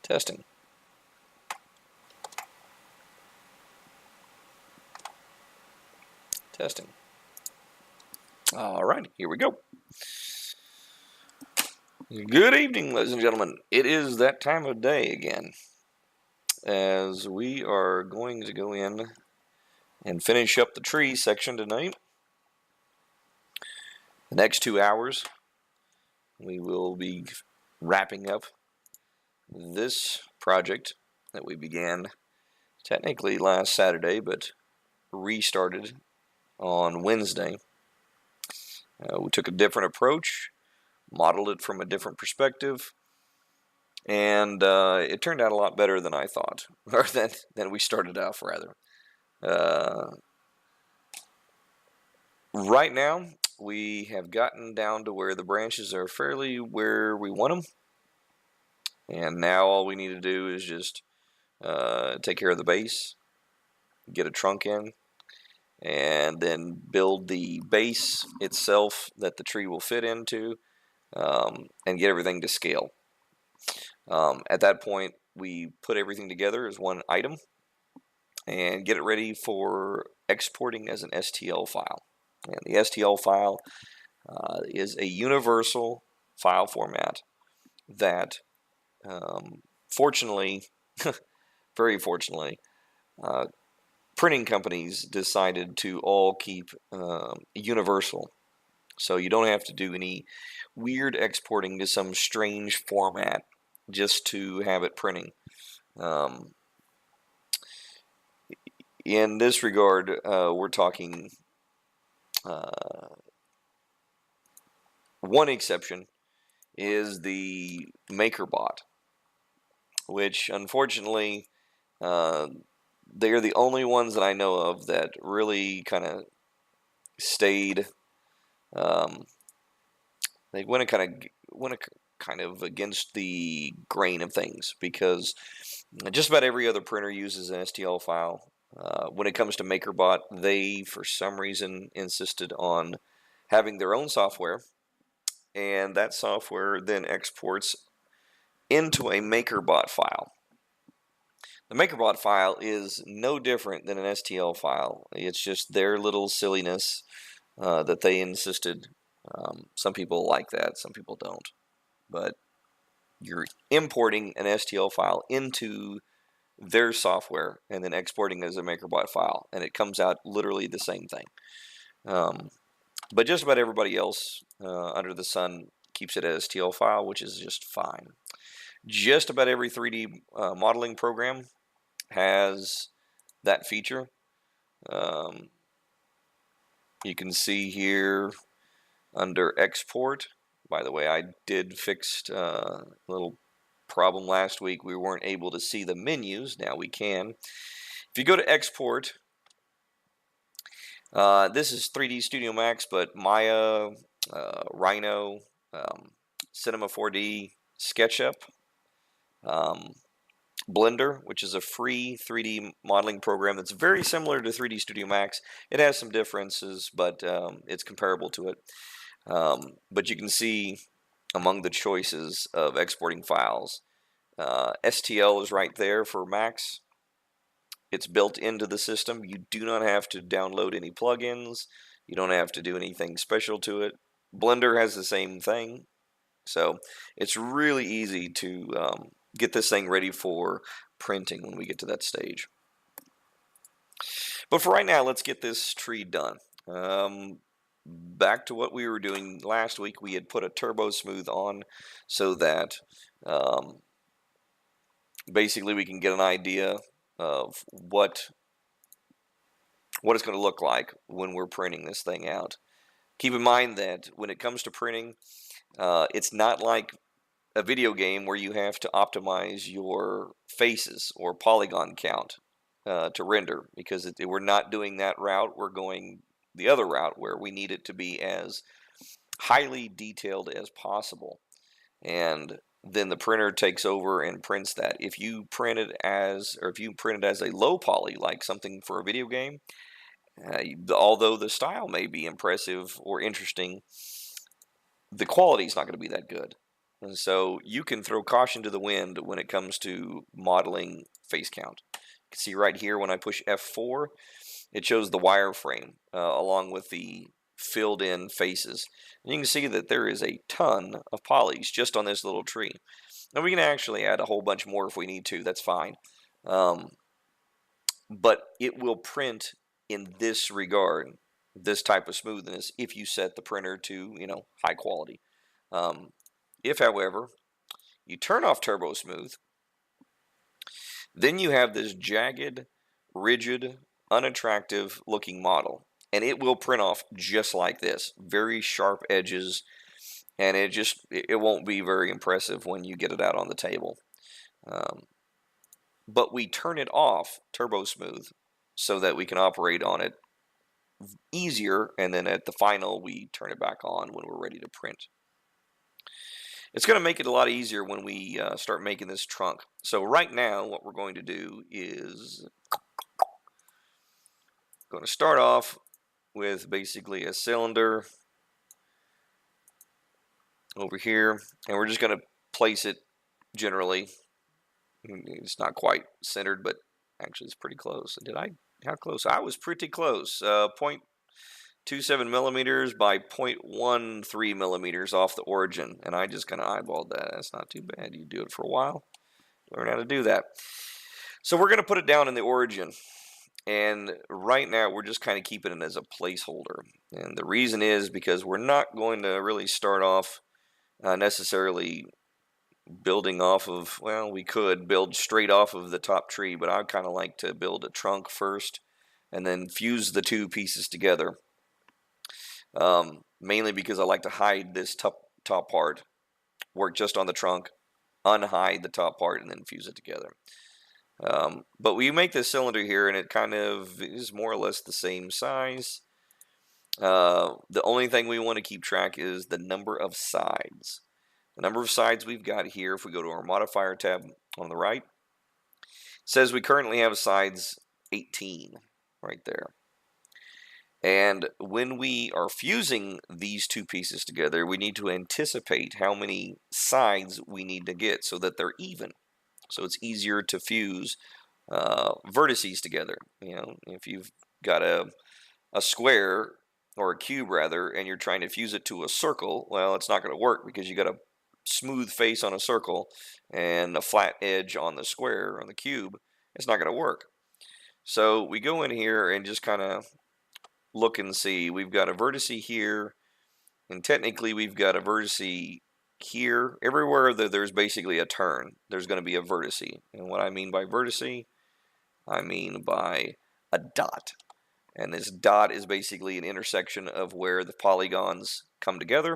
Testing. Testing. All right, here we go. Good evening, ladies and gentlemen. It is that time of day again, as we are going to go in and finish up the tree section tonight. The next 2 hours, we will be wrapping up this project that we began technically last Saturday, but restarted on Wednesday. We took a different approach, modeled it from a different perspective, and it turned out a lot better than I thought, or than we started off, rather. Right now, we have gotten down to where the branches are fairly where we want them, and now all we need to do is just take care of the base, get a trunk in, and then build the base itself that the tree will fit into, and get everything to scale. At that point, we put everything together as one item and get it ready for exporting as an STL file. And the STL file is a universal file format that, fortunately, very fortunately, printing companies decided to all keep universal. So you don't have to do any weird exporting to some strange format just to have it printing. In this regard, we're talking one exception is the MakerBot, which unfortunately they're the only ones that I know of that really kind of stayed. They went kind of against the grain of things, because just about every other printer uses an STL file. When it comes to MakerBot, they, for some reason, insisted on having their own software, and that software then exports into a MakerBot file. The MakerBot file is no different than an STL file. It's just their little silliness that they insisted. Some people like that, some people don't. But you're importing an STL file into their software and then exporting as a MakerBot file, and it comes out literally the same thing. But just about everybody else under the sun keeps it as STL file, which is just fine. Just about every 3D modeling program has that feature. You can see here under export. By the way, I did fix a little problem last week. We weren't able to see the menus. Now we can. If you go to export, this is 3D Studio Max, but Maya, Rhino, Cinema 4D, SketchUp, Blender, which is a free 3D modeling program that's very similar to 3D Studio Max. It has some differences, but it's comparable to it. But you can see among the choices of exporting files, STL is right there for Max. It's built into the system. You do not have to download any plugins. You don't have to do anything special to it. Blender has the same thing. So it's really easy to get this thing ready for printing when we get to that stage. But for right now, let's get this tree done. Back to what we were doing last week, we had put a turbo smooth on so that basically we can get an idea of what it's going to look like when we're printing this thing out. Keep in mind that when it comes to printing, it's not like a video game where you have to optimize your faces or polygon count to render, because we're not doing that route. We're going the other route where we need it to be as highly detailed as possible, and then the printer takes over and prints that. If you print it as a low poly, like something for a video game, although the style may be impressive or interesting, the quality is not going to be that good. And so you can throw caution to the wind when it comes to modeling face count. You can see right here when I push F4, it shows the wireframe along with the filled in faces. And you can see that there is a ton of polys just on this little tree. And we can actually add a whole bunch more if we need to, that's fine. But it will print in this regard, this type of smoothness, if you set the printer to, high quality. If, however, you turn off Turbo Smooth, then you have this jagged, rigid, unattractive looking model. And it will print off just like this. Very sharp edges. And it won't be very impressive when you get it out on the table. But we turn it off, Turbo Smooth, so that we can operate on it easier. And then at the final, we turn it back on when we're ready to print. It's going to make it a lot easier when we start making this trunk. So right now, what we're going to do is going to start off with basically a cylinder over here, and we're just going to place it generally. It's not quite centered, but actually it's pretty close. How close? I was pretty close. 0.27 millimeters by 0.13 millimeters off the origin, and I just kind of eyeballed that. That's not too bad. You do it for a while, learn how to do that. So we're going to put it down in the origin, and right now we're just kind of keeping it as a placeholder. And the reason is because we're not going to really start off necessarily building off of, well, we could build straight off of the top tree, but I'd kind of like to build a trunk first and then fuse the two pieces together. Mainly because I like to hide this top part, work just on the trunk, unhide the top part, and then fuse it together. But we make this cylinder here, and it kind of is more or less the same size. The only thing we want to keep track is the number of sides. The number of sides we've got here, if we go to our modifier tab on the right, it says we currently have sides 18 right there. And when we are fusing these two pieces together, we need to anticipate how many sides we need to get so that they're even. So it's easier to fuse vertices together. If you've got a square, or a cube rather, and you're trying to fuse it to a circle, well, it's not going to work because you got a smooth face on a circle and a flat edge on the square, on the cube. It's not going to work. So we go in here and just kind of look and see. We've got a vertex here, and technically we've got a vertex here. Everywhere that there's basically a turn, there's going to be a vertex. And what I mean by vertex, I mean by a dot. And this dot is basically an intersection of where the polygons come together.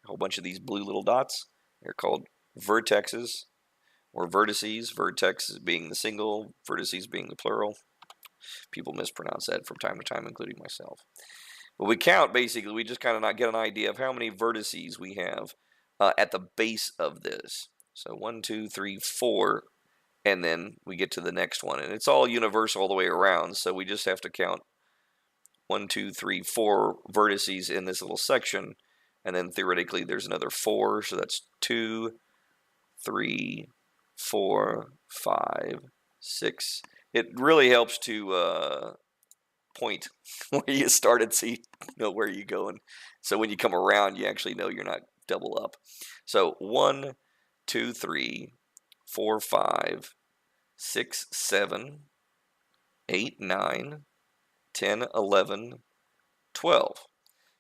A whole bunch of these blue little dots. They're called vertexes or vertices. Vertex being the single, vertices being the plural. People mispronounce that from time to time, including myself. But we count, basically, we just kind of get an idea of how many vertices we have at the base of this. So 1, 2, 3, 4, and then we get to the next one. And it's all universal all the way around, so we just have to count 1, 2, 3, 4 vertices in this little section. And then theoretically there's another 4, so that's 2, 3, 4, 5, 6. It really helps to point where you started, so you know where you're going. So when you come around, you actually know you're not double up. So 1, 2, 3, 4, 5, 6, 7, 8, 9, 10, 11, 12.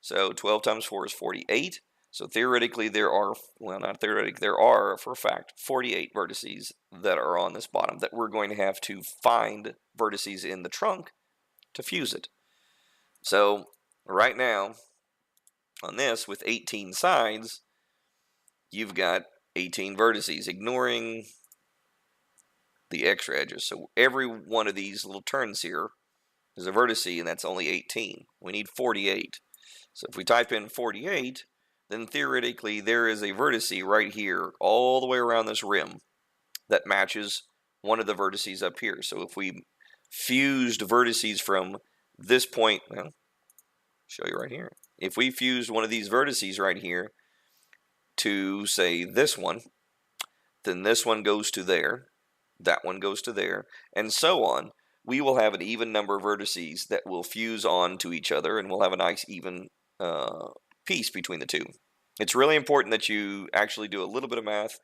So 12 times 4 is 48. So theoretically there are, well, not theoretically, there are for a fact 48 vertices that are on this bottom that we're going to have to find vertices in the trunk to fuse it. So right now on this with 18 sides, you've got 18 vertices, ignoring the extra edges. So every one of these little turns here is a vertex, and that's only 18. We need 48. So if we type in 48, then theoretically there is a vertex right here all the way around this rim that matches one of the vertices up here. So if we fused vertices from this point, well, I'll show you right here. If we fused one of these vertices right here to, say, this one, then this one goes to there, that one goes to there, and so on, we will have an even number of vertices that will fuse on to each other, and we'll have a nice even piece between the two. It's really important that you actually do a little bit of math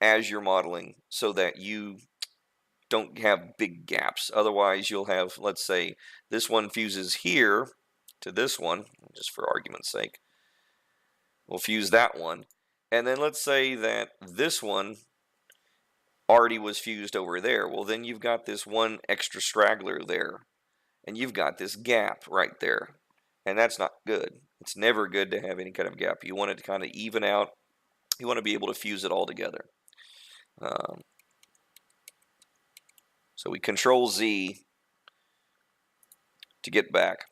as you're modeling so that you don't have big gaps. Otherwise, you'll have, let's say, this one fuses here to this one, just for argument's sake. We'll fuse that one. And then let's say that this one already was fused over there. Well, then you've got this one extra straggler there. And you've got this gap right there. And that's not good. It's never good to have any kind of gap. You want it to kind of even out. You want to be able to fuse it all together. So we Control Z to get back.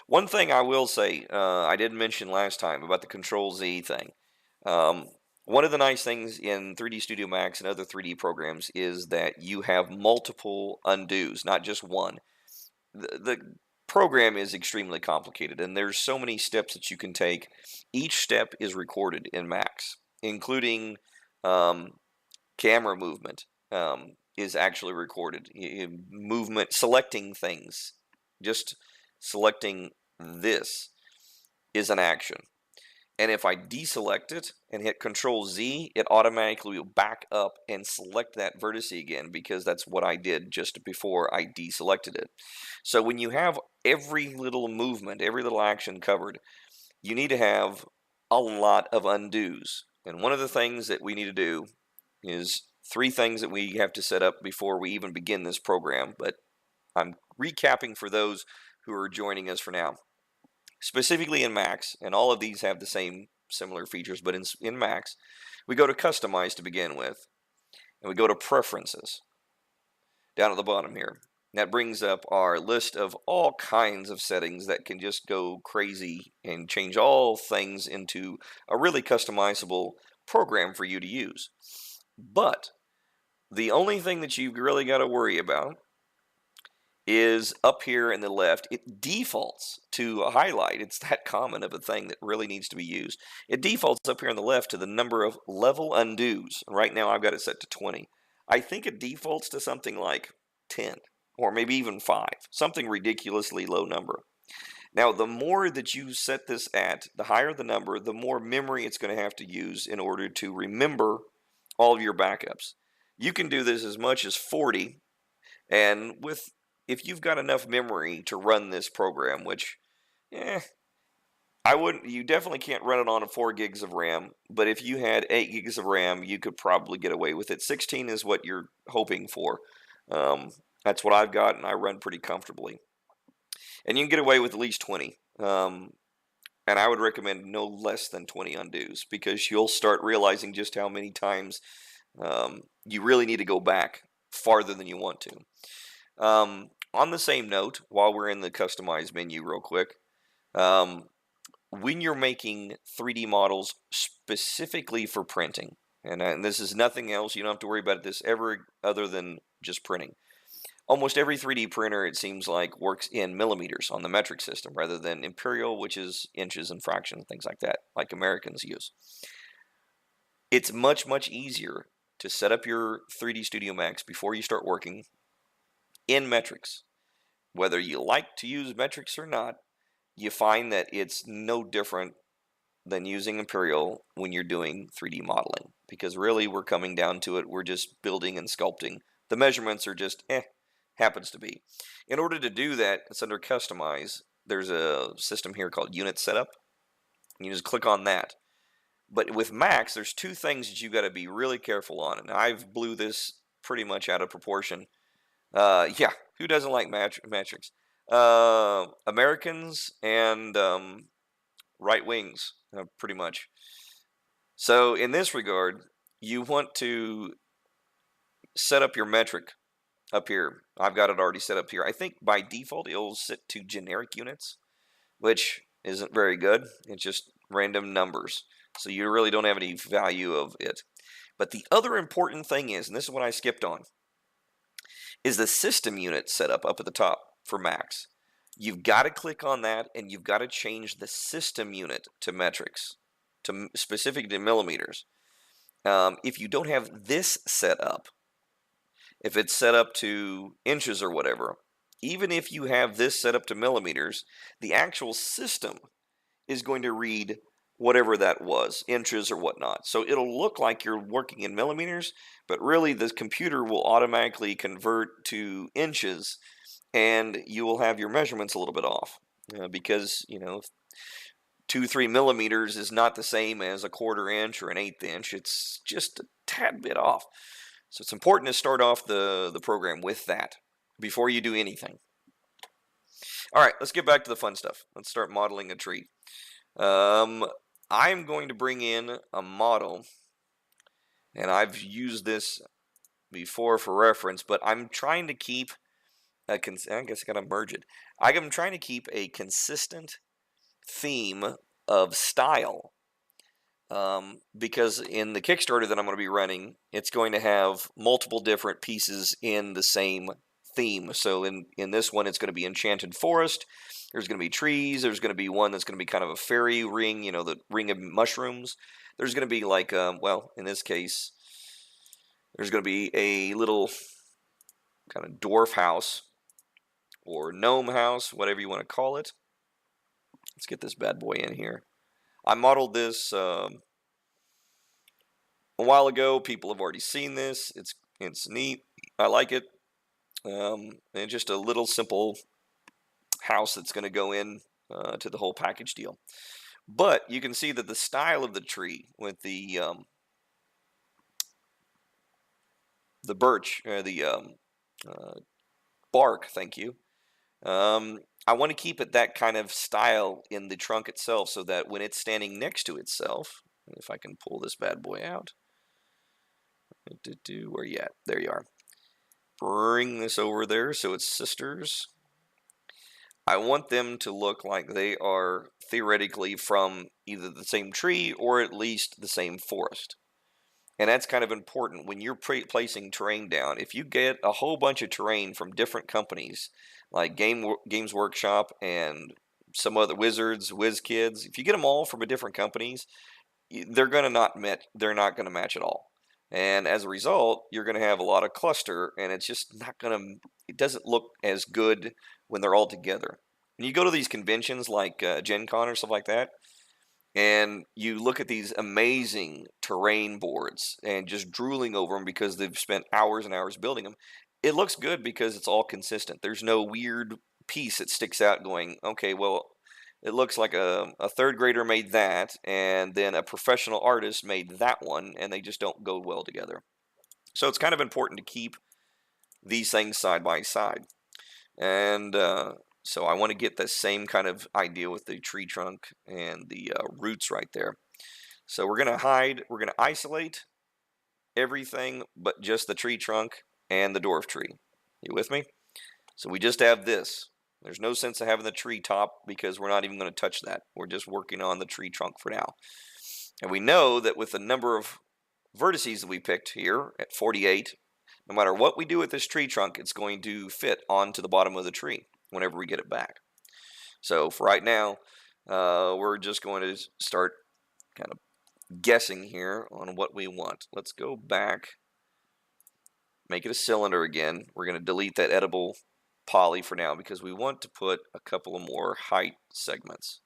One thing I will say, I did mention last time about the Control Z thing. One of the nice things in 3D Studio Max and other 3D programs is that you have multiple undos, not just one. The program is extremely complicated, and there's so many steps that you can take. Each step is recorded in Max, including camera movement is actually recorded. Movement, selecting things, just selecting this is an action. And if I deselect it and hit Control Z, it automatically will back up and select that vertex again, because that's what I did just before I deselected it. So when you have every little movement, every little action covered, you need to have a lot of undos. And one of the things that we need to do is 3 things that we have to set up before we even begin this program, but I'm recapping for those who are joining us for now. Specifically in Max, and all of these have the same similar features, but in Max, we go to Customize to begin with, and we go to Preferences down at the bottom here. That brings up our list of all kinds of settings that can just go crazy and change all things into a really customizable program for you to use. But the only thing that you've really got to worry about is up here in the left. It defaults to a highlight. It's that common of a thing that really needs to be used. It defaults up here on the left to the number of level undos. Right now I've got it set to 20. I think it defaults to something like 10 or maybe even 5, something ridiculously low number. Now the more that you set this at, the higher the number, the more memory it's going to have to use in order to remember all of your backups. You can do this as much as 40, and if you've got enough memory to run this program, which, you definitely can't run it on a 4 gigs of RAM, but if you had 8 gigs of RAM, you could probably get away with it. 16 is what you're hoping for. That's what I've got, and I run pretty comfortably. And you can get away with at least 20. And I would recommend no less than 20 undos, because you'll start realizing just how many times you really need to go back farther than you want to. On the same note, while we're in the Customize menu real quick, when you're making 3D models specifically for printing, and this is nothing else, you don't have to worry about this ever other than just printing. Almost every 3D printer, it seems like, works in millimeters on the metric system rather than imperial, which is inches and fractions, things like that, like Americans use. It's much, much easier to set up your 3D Studio Max before you start working in metrics. Whether you like to use metrics or not, you find that it's no different than using imperial when you're doing 3D modeling, because really we're coming down to it, we're just building and sculpting. The measurements are just happens to be. In order to do that, it's under Customize. There's a system here called Unit Setup. You just click on that. But with Max, there's 2 things that you got to be really careful on, and I've blew this pretty much out of proportion. Yeah, who doesn't like metrics? Americans and right wings, pretty much. So in this regard, you want to set up your metric up here. I've got it already set up here. I think by default it'll set to generic units, which isn't very good. It's just random numbers, so you really don't have any value of it. But the other important thing is, and this is what I skipped on, is the system unit setup up at the top for Max. You've got to click on that, and you've got to change the system unit to metrics. to specific to millimeters. If you don't have this set up, if it's set up to inches or whatever, even if you have this set up to millimeters, the actual system is going to read whatever that was, inches or whatnot. So it'll look like you're working in millimeters, but really the computer will automatically convert to inches, and you will have your measurements a little bit off. Because, 2, 3 millimeters is not the same as a 1/4 inch or an 1/8 inch. It's just a tad bit off. So it's important to start off the program with that before you do anything. All right, let's get back to the fun stuff. Let's start modeling a tree. I'm going to bring in a model, and I've used this before for reference, but I'm trying to keep I guess I gotta merge it. I'm trying to keep a consistent theme of style, because in the Kickstarter that I'm going to be running, it's going to have multiple different pieces in the same theme. So in this one, it's going to be Enchanted Forest. There's going to be trees. There's going to be one that's going to be kind of a fairy ring, the ring of mushrooms. There's going to be like, well, in this case, there's going to be a little kind of dwarf house or gnome house, whatever you want to call it. Let's get this bad boy in here. I modeled this a while ago. People have already seen this. It's neat. I like it. And just a little simple house that's going to go in to the whole package deal. But you can see that the style of the tree with the birch, the bark, thank you. I want to keep it that kind of style in the trunk itself, so that when it's standing next to itself, if I can pull this bad boy out, where you at? There you are. Bring this over there so it's sisters. I want them to look like they are theoretically from either the same tree or at least the same forest. And that's kind of important when you're placing terrain down. If you get a whole bunch of terrain from different companies, like Games Workshop and some other Wizards, WizKids, if you get them all from different companies, they're not going to match at all. And as a result, you're going to have a lot of cluster, and it's just not going to, it doesn't look as good when they're all together. When you go to these conventions like Gen Con or stuff like that, and you look at these amazing terrain boards and just drooling over them because they've spent hours and hours building them, it looks good because it's all consistent. There's no weird piece that sticks out going, okay, well, it looks like a third grader made that, and then a professional artist made that one, and they just don't go well together. So it's kind of important to keep these things side by side. And so I want to get the same kind of idea with the tree trunk and the roots right there. So we're going to isolate everything but just the tree trunk and the dwarf tree. You with me? So we just have this. There's no sense of having the tree top because we're not even going to touch that. We're just working on the tree trunk for now. And we know that with the number of vertices that we picked here at 48, no matter what we do with this tree trunk, it's going to fit onto the bottom of the tree whenever we get it back. So for right now, we're just going to start kind of guessing here on what we want. Let's go back, make it a cylinder again. We're going to delete that edible poly for now because we want to put a couple of more height segments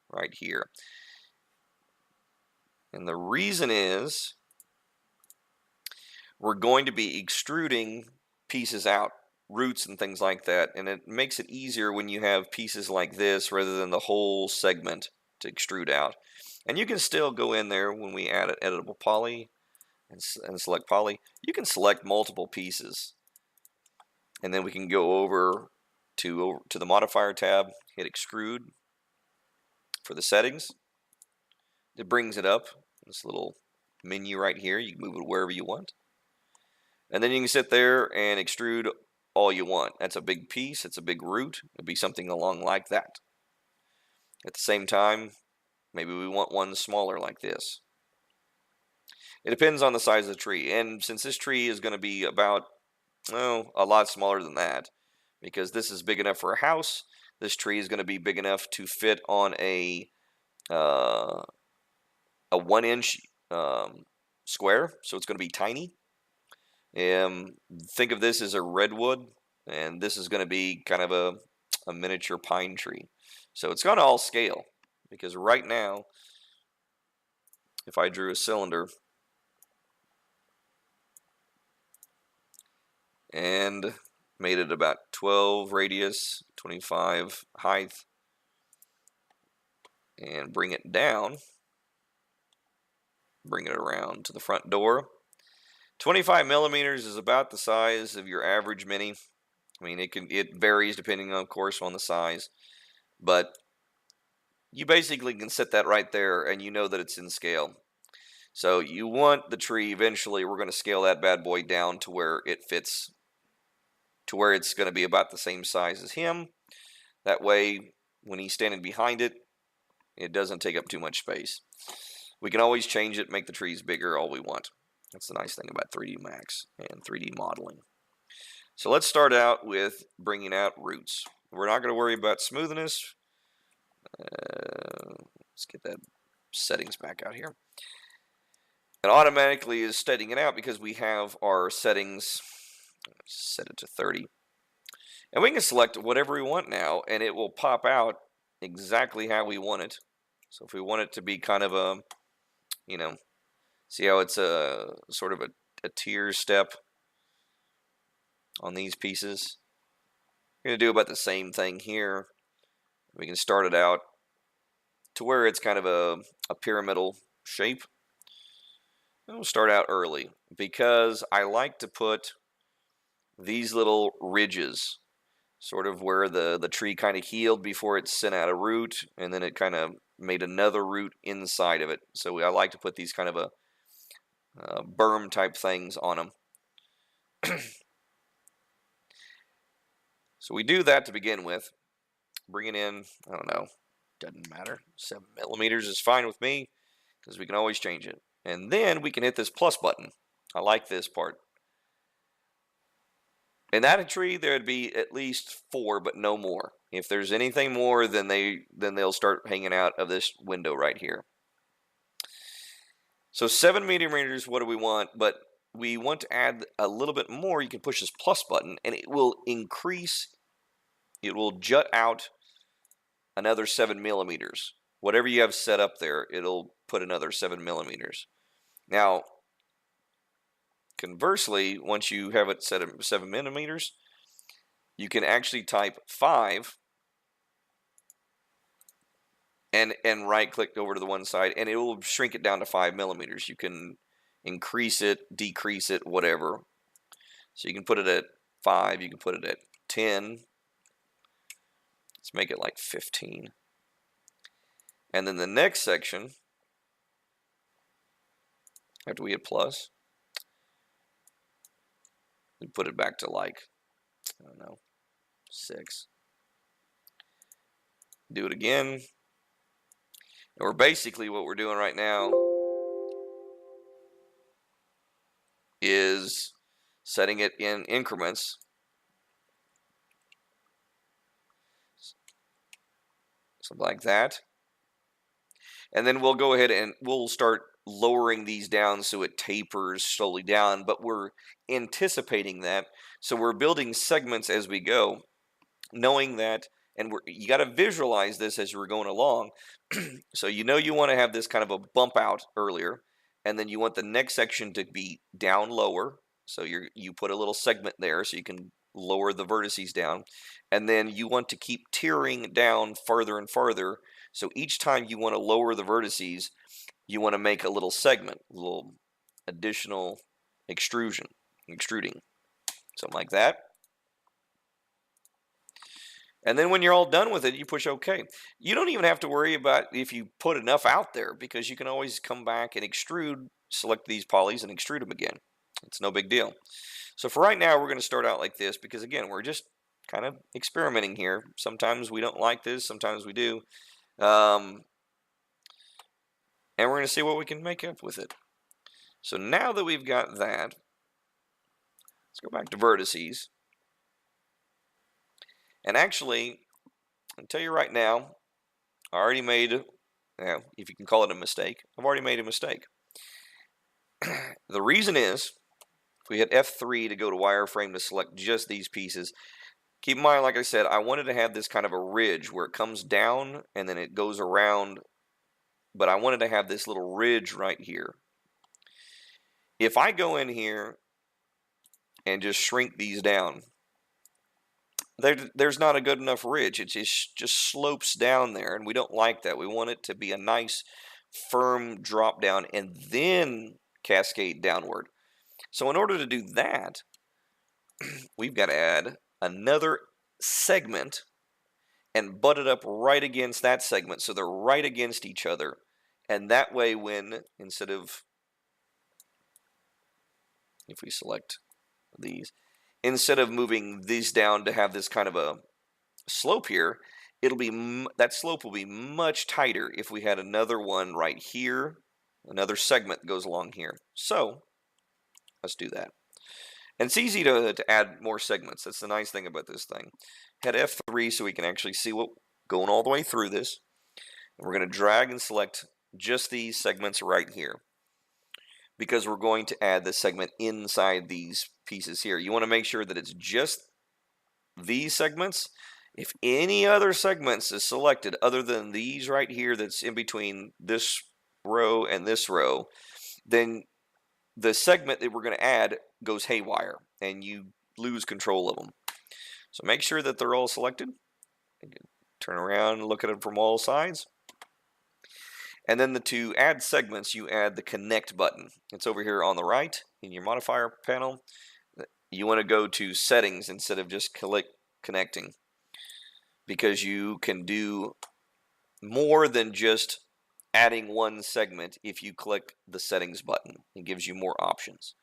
right here. And the reason is we're going to be extruding pieces out, roots and things like that, and it makes it easier when you have pieces like this rather than the whole segment to extrude out. And you can still go in there when we add an editable poly and select poly. You can select multiple pieces, and then we can go over to the modifier tab, hit extrude for the settings. It brings it up, this little menu right here. You can move it wherever you want, and then you can sit there and extrude all you want. That's a big piece, it's a big root. It'll be something along like that. At the same time, maybe we want one smaller like this. It depends on the size of the tree, and since this tree is going to be about a lot smaller than that, because this is big enough for a house, this tree is going to be big enough to fit on a a 1-inch square, so it's going to be tiny. Think of this as a redwood, and this is going to be kind of a miniature pine tree. So it's going to all scale, because right now, if I drew a cylinder and made it about 12 radius, 25 height, and bring it down, bring it around to the front door. 25 millimeters is about the size of your average Mini. I mean, it varies depending on, of course, on the size, but you basically can set that right there and you know that it's in scale. So you want the tree, eventually we're going to scale that bad boy down to where it fits, to where it's going to be about the same size as him. That way, when he's standing behind it, it doesn't take up too much space. We can always change it, make the trees bigger, all we want. That's the nice thing about 3D Max and 3D modeling. So let's start out with bringing out roots. We're not going to worry about smoothness. Let's get that settings back out here. It automatically is setting it out because we have our settings. Set it to 30. And we can select whatever we want now, and it will pop out exactly how we want it. So if we want it to be kind of a, see how it's a sort of a tier step on these pieces? We're going to do about the same thing here. We can start it out to where it's kind of a pyramidal shape. And we'll start out early because I like to put these little ridges sort of where the tree kind of healed before it sent out a root, and then it kind of made another root inside of it. So I like to put these kind of a berm type things on them. So we do that to begin with. Bring it in, I don't know, doesn't matter. 7 millimeters is fine with me because we can always change it. And then we can hit this plus button. I like this part. In that tree, there'd be at least 4, but no more. If there's anything more, then they'll start hanging out of this window right here. So 7 millimeters, what do we want? But we want to add a little bit more. You can push this plus button, and it will increase. It will jut out another 7 millimeters. Whatever you have set up there, it'll put another 7 millimeters. Now, conversely, once you have it set at 7 millimeters, you can actually type 5 and right click over to the one side, and it will shrink it down to 5 millimeters. You can increase it, decrease it, whatever. So you can put it at 5, you can put it at 10. Let's make it like 15. And then the next section, after we hit plus, we put it back to like, I don't know, 6. Do it again. And we're basically, what we're doing right now is setting it in increments. Something like that. And then we'll go ahead and we'll start lowering these down so it tapers slowly down, but we're anticipating that. So we're building segments as we go, knowing that, and you got to visualize this as we're going along. So you want to have this kind of a bump out earlier, and then you want the next section to be down lower. So you put a little segment there so you can lower the vertices down, and then you want to keep tiering down farther and farther. So each time you want to lower the vertices, you want to make a little segment, a little additional extruding, something like that. And then when you're all done with it, you push OK. You don't even have to worry about if you put enough out there, because you can always come back and extrude, select these polys and extrude them again. It's no big deal. So for right now, we're going to start out like this because, again, we're just kind of experimenting here. Sometimes we don't like this, sometimes we do. And we're going to see what we can make up with it. So now that we've got that, let's go back to vertices. And actually, I'll tell you right now, I already made Now, if you can call it a mistake, I've already made a mistake. The reason is, if we hit F3 to go to wireframe to select just these pieces, keep in mind, like I said, I wanted to have this kind of a ridge where it comes down and then it goes around, but I wanted to have this little ridge right here. If I go in here and just shrink these down, there's not a good enough ridge. It just slopes down there, and we don't like that. We want it to be a nice, firm drop down and then cascade downward. So in order to do that, we've got to add another segment and butt it up right against that segment so they're right against each other. And that way, when instead of, if we select these, instead of moving these down to have this kind of a slope here, it'll be that slope will be much tighter if we had another one right here, another segment that goes along here. So let's do that. And it's easy to add more segments. That's the nice thing about this thing. Hit F3 so we can actually see what going all the way through this. And we're going to drag and select just these segments right here, because we're going to add the segment inside these pieces here. You want to make sure that it's just these segments. If any other segments is selected other than these right here that's in between this row and this row, then the segment that we're going to add goes haywire and you lose control of them. So make sure that they're all selected. Turn around and look at them from all sides. And then to add segments, you add the connect button. It's over here on the right in your modifier panel. You want to go to settings instead of just click connecting, because you can do more than just adding one segment if you click the settings button. It gives you more options.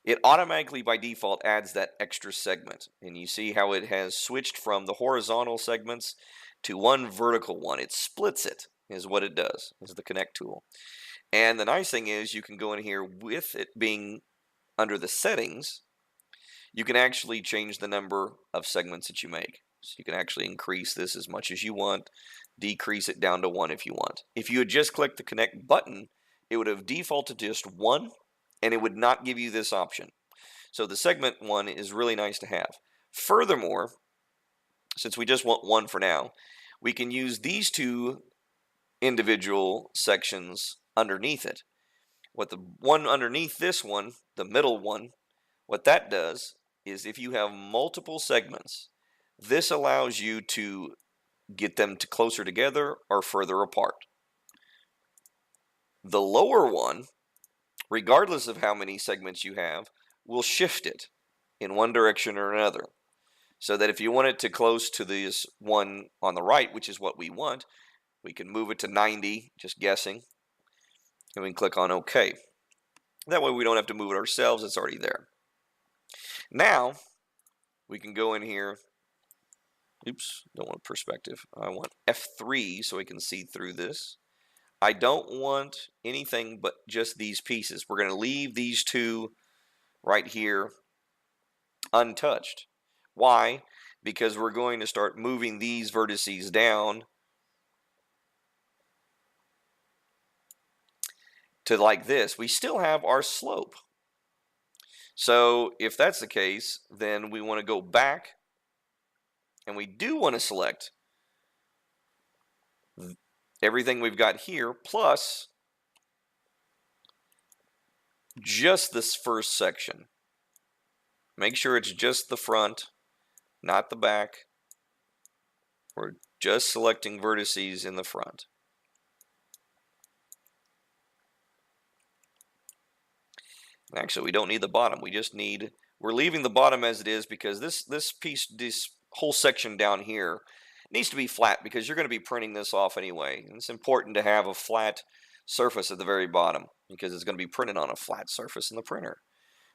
It automatically by default adds that extra segment, and you see how it has switched from the horizontal segments to one vertical one. It splits it, is what it does, is the connect tool. And the nice thing is you can go in here with it being under the settings. You can actually change the number of segments that you make. So you can actually increase this as much as you want, decrease it down to 1 if you want. If you had just clicked the connect button, it would have defaulted to just 1, and it would not give you this option. So the segment one is really nice to have. Furthermore, since we just want 1 for now, we can use these 2 individual sections underneath it. What the one underneath this one, the middle one, what that does is if you have multiple segments, this allows you to get them to closer together or further apart. The lower one, regardless of how many segments you have, will shift it in one direction or another. So that if you want it to close to this one on the right, which is what we want, we can move it to 90, just guessing, and we can click on OK. That way we don't have to move it ourselves, it's already there. Now, we can go in here. Oops, don't want perspective. I want F3 so we can see through this. I don't want anything but just these pieces. We're going to leave these 2 right here untouched. Why? Because we're going to start moving these vertices down to like this. We still have our slope. So if that's the case, then we want to go back, and we do want to select everything we've got here plus just this first section. Make sure it's just the front, not the back. We're just selecting vertices in the front. Actually, we don't need the bottom. We just need, we're leaving the bottom as it is because this piece, this whole section down here needs to be flat because you're going to be printing this off anyway. And it's important to have a flat surface at the very bottom because it's going to be printed on a flat surface in the printer.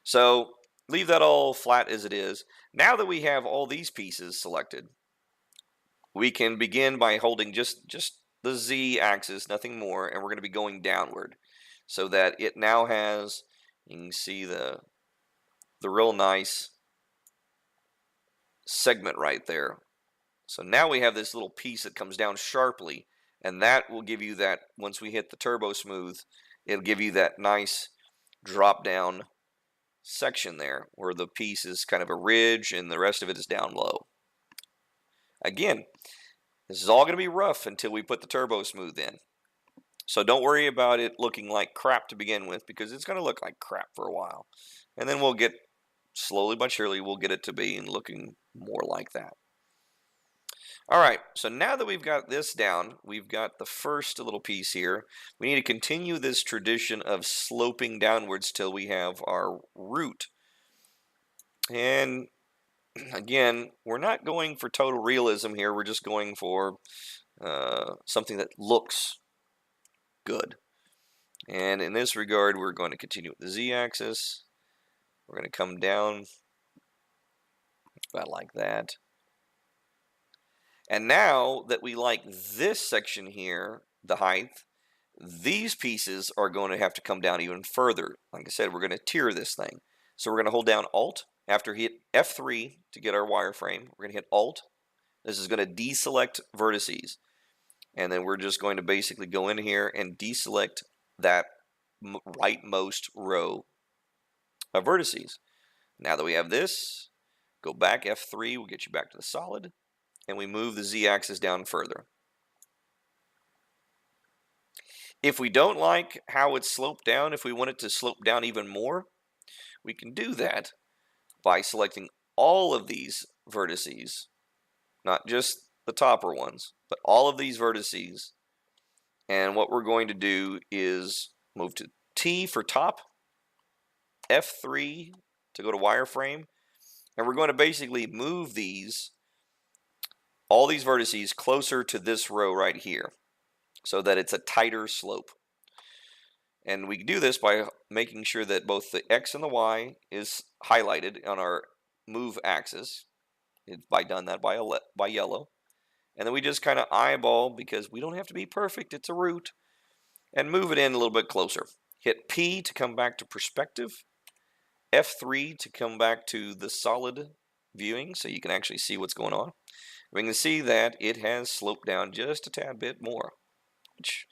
So leave that all flat as it is. Now that we have all these pieces selected, we can begin by holding just the Z axis, nothing more, and we're going to be going downward so that it now has, you can see the real nice segment right there. So now we have this little piece that comes down sharply And that will give you that, once we hit the turbo smooth, it'll give you that nice drop down section there where the piece is kind of a ridge and the rest of it is down low. Again, this is all going to be rough until we put the turbo smooth in. So don't worry about it looking like crap to begin with, because it's going to look like crap for a while. And then we'll get, slowly but surely, we'll get it to be looking more like that. All right, so now that we've got this down, we've got the first little piece here. We need to continue this tradition of sloping downwards till we have our root. And again, we're not going for total realism here. We're just going for something that looks good. And in this regard, we're going to continue with the z-axis. We're going to come down about like that. And now that we like this section here, the height, these pieces are going to have to come down even further. Like I said, we're going to tier this thing. So we're going to hold down Alt after hit F3 to get our wireframe. We're going to hit Alt. This is going to deselect vertices. And then we're just going to basically go in here and deselect that rightmost row of vertices. Now that we have this, go back F3, we'll get you back to the solid, and we move the z-axis down further. If we don't like how it's sloped down, if we want it to slope down even more, we can do that by selecting all of these vertices, not just the topper ones, but all of these vertices. And what we're going to do is move to T for top, F3 to go to wireframe, and we're going to basically move all these vertices closer to this row right here so that it's a tighter slope. And we can do this by making sure that both the X and the Y is highlighted on our move axis. It's done that by yellow. And then we just kind of eyeball, because we don't have to be perfect, it's a root, and move it in a little bit closer. Hit P to come back to perspective, F3 to come back to the solid viewing so you can actually see what's going on. We can see that it has sloped down just a tad bit more, which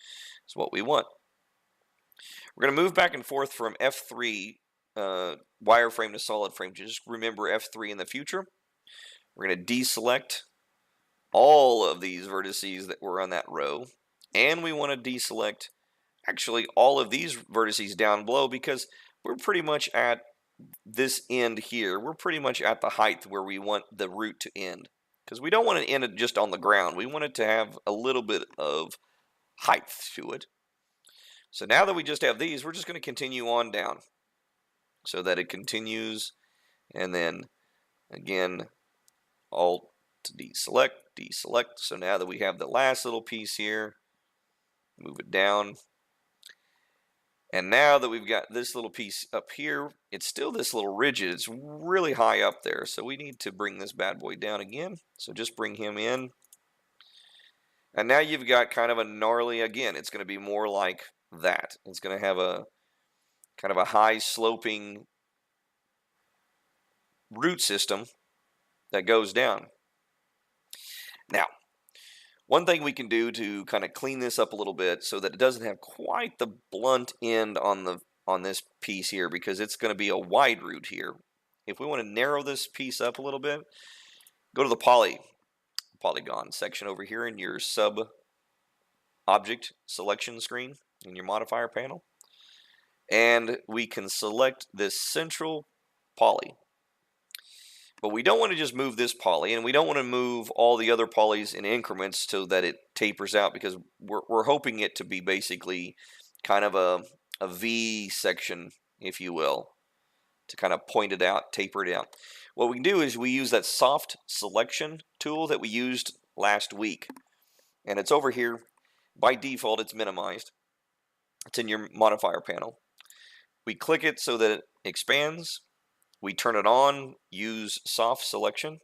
is what we want. We're going to move back and forth from F3 wireframe to solid frame. Just remember F3 in the future. We're going to deselect all of these vertices that were on that row, and we want to deselect actually all of these vertices down below, because we're pretty much at this end here. We're pretty much at the height where we want the root to end, because we don't want to end it just on the ground. We want it to have a little bit of height to it. So now that we just have these, we're just going to continue on down so that it continues, and then again Alt to deselect. So now that we have the last little piece here, move it down. And now that we've got this little piece up here, it's still this little rigid. It's really high up there, so we need to bring this bad boy down again. So just bring him in. And now you've got kind of a gnarly, again, it's going to be more like that. It's going to have a kind of a high sloping root system that goes down. Now, one thing we can do to kind of clean this up a little bit so that it doesn't have quite the blunt end on this piece here, because it's going to be a wide root here. If we want to narrow this piece up a little bit, go to the polygon section over here in your sub object selection screen in your modifier panel, and we can select this central poly. But we don't want to just move this poly, and we don't want to move all the other polys in increments so that it tapers out, because we're hoping it to be basically kind of a V section, if you will, to kind of point it out, taper it out. What we can do is we use that soft selection tool that we used last week, and it's over here. By default, it's minimized. It's in your modifier panel. We click it so that it expands. We turn it on, use soft selection,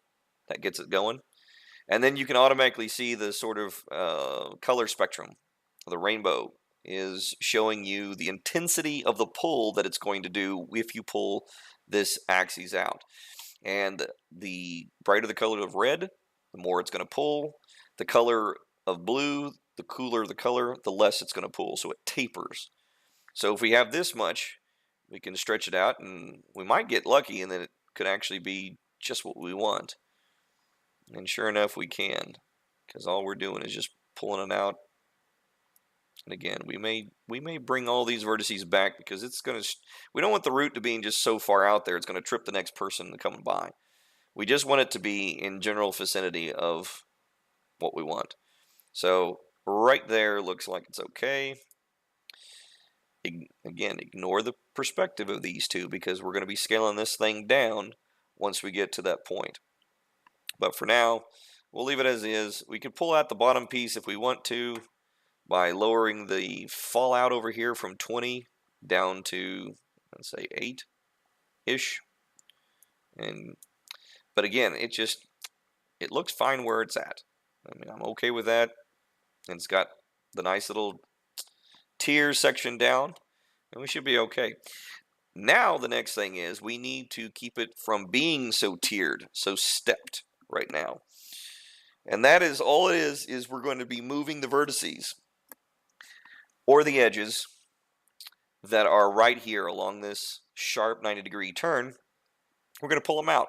that gets it going. And then you can automatically see the sort of color spectrum. The rainbow is showing you the intensity of the pull that it's going to do if you pull this axis out. And the brighter the color of red, the more it's going to pull. The color of blue, the cooler the color, the less it's going to pull. So it tapers. So if we have this much, we can stretch it out, and we might get lucky, and then it could actually be just what we want. And sure enough, we can, because all we're doing is just pulling it out. And again, we may bring all these vertices back, because it's going to, we don't want the root to be just so far out there it's going to trip the next person coming by. We just want it to be in general vicinity of what we want. So right there looks like it's okay. Again, ignore the perspective of these two, because we're going to be scaling this thing down once we get to that point. But for now, we'll leave it as is. We can pull out the bottom piece if we want to by lowering the fallout over here from 20 down to, let's say, 8-ish. But again, it looks fine where it's at. I mean, I'm okay with that. And it's got the nice little tier section down, and we should be okay. Now the next thing is we need to keep it from being so tiered, so stepped right now. And that is all it is we're going to be moving the vertices or the edges that are right here along this sharp 90-degree turn. We're going to pull them out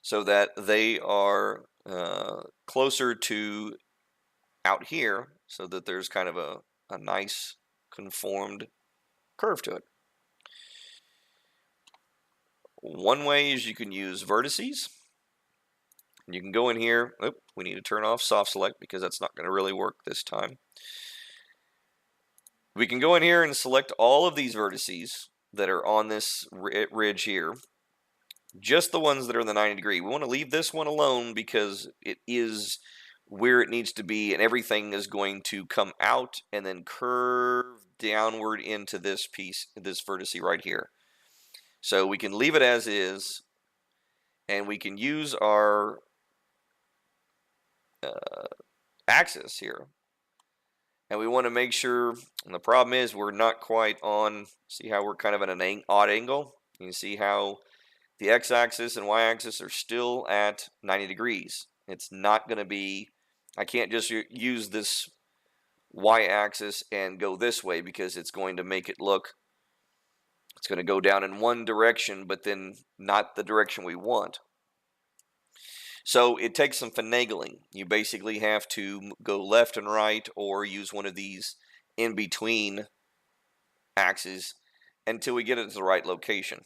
so that they are closer to out here, so that there's kind of a nice conformed curve to it. One way is you can use vertices. You can go in here. We need to turn off soft select, because that's not going to really work this time. We can go in here and select all of these vertices that are on this ridge here, just the ones that are in the 90 degree. We want to leave this one alone because it is where it needs to be, and everything is going to come out and then curve downward into this piece, this vertice right here. So we can leave it as is, and we can use our axis here. And we want to make sure, and the problem is we're not quite on, see how we're kind of at an odd angle? You can see how the x-axis and y-axis are still at 90 degrees. It's not going to be, I can't just use this y-axis and go this way, because it's going to make it look, it's going to go down in one direction, but then not the direction we want. So it takes some finagling. You basically have to go left and right, or use one of these in between axes until we get it to the right location.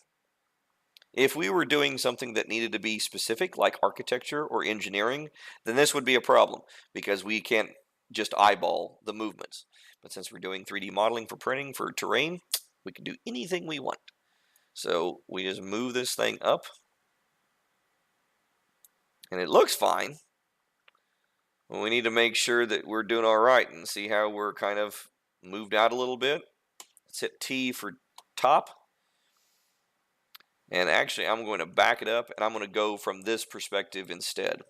If we were doing something that needed to be specific, like architecture or engineering, then this would be a problem, because we can't just eyeball the movements. But since we're doing 3D modeling for printing for terrain, we can do anything we want. So we just move this thing up, and it looks fine. Well, we need to make sure that we're doing all right, and see how we're kind of moved out a little bit. Let's hit T for top. And actually, I'm going to back it up, and I'm going to go from this perspective instead.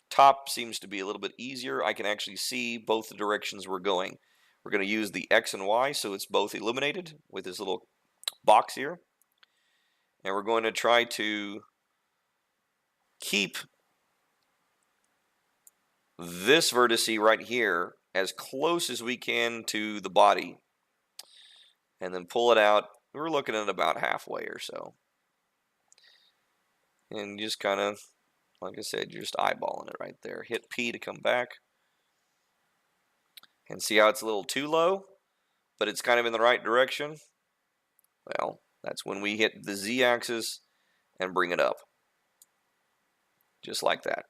Top seems to be a little bit easier. I can actually see both the directions we're going. We're going to use the X and Y, so it's both illuminated with this little box here. And we're going to try to keep this vertice right here as close as we can to the body, and then pull it out. We're looking at about halfway or so. And just kind of, like I said, you're just eyeballing it right there. Hit P to come back. And see how it's a little too low, but it's kind of in the right direction? Well, that's when we hit the Z-axis and bring it up. Just like that.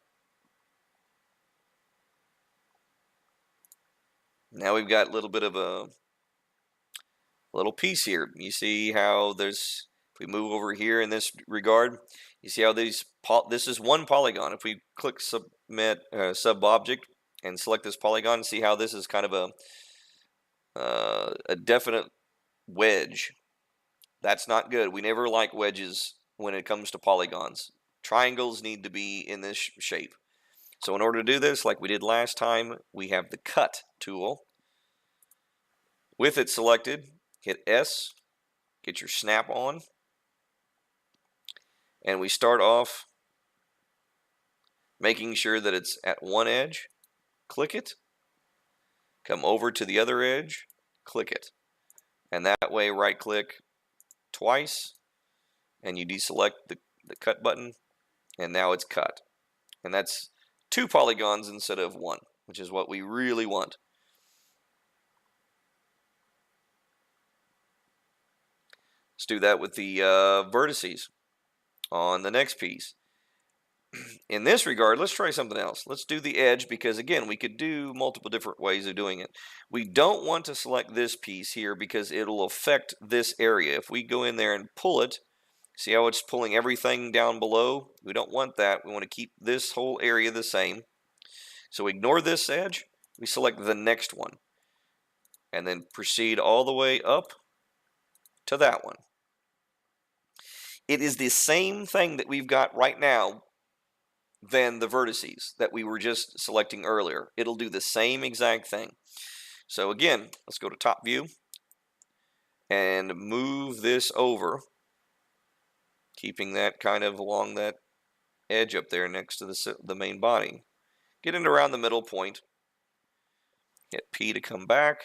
Now we've got a little bit of a little piece here. You see how there's, if we move over here in this regard, you see how this is one polygon. If we click submit sub object and select this polygon, see how this is kind of a definite wedge. That's not good. We never like wedges when it comes to polygons. Triangles need to be in this shape. So in order to do this, like we did last time, we have the cut tool. With it selected, hit S, get your snap on, and we start off making sure that it's at one edge. Click it, come over to the other edge, click it. And that way, right click twice, and you deselect the cut button, and now it's cut. And that's 2 polygons instead of 1, which is what we really want. Let's do that with the vertices on the next piece. In this regard, let's try something else. Let's do the edge, because again, we could do multiple different ways of doing it. We don't want to select this piece here because it'll affect this area. If we go in there and pull it, see how it's pulling everything down below? We don't want that. We want to keep this whole area the same. So ignore this edge. We select the next one. And then proceed all the way up to that one. It is the same thing that we've got right now than the vertices that we were just selecting earlier. It'll do the same exact thing. So again, let's go to top view and move this over, keeping that kind of along that edge up there next to the main body. Get it around the middle point, hit P to come back,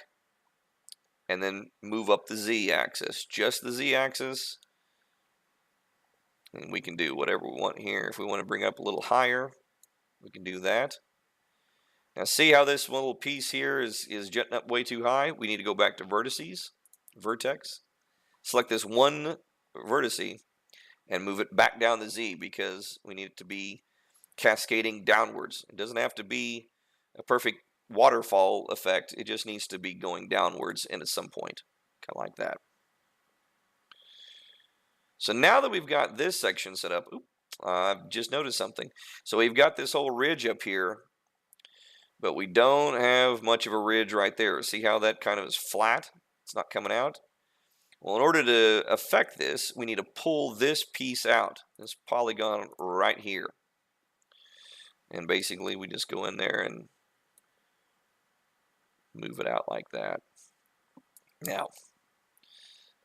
and then move up the Z axis, just the Z axis. And we can do whatever we want here. If we want to bring up a little higher, we can do that. Now see how this little piece here is jutting up way too high? We need to go back to vertices, vertex. Select this one vertice and move it back down the Z, because we need it to be cascading downwards. It doesn't have to be a perfect waterfall effect. It just needs to be going downwards and at some point, kind of like that. So now that we've got this section set up, I've just noticed something. So we've got this whole ridge up here, but we don't have much of a ridge right there. See how that kind of is flat? It's not coming out. Well, in order to affect this, we need to pull this piece out, this polygon right here. And basically we just go in there and move it out like that. Now,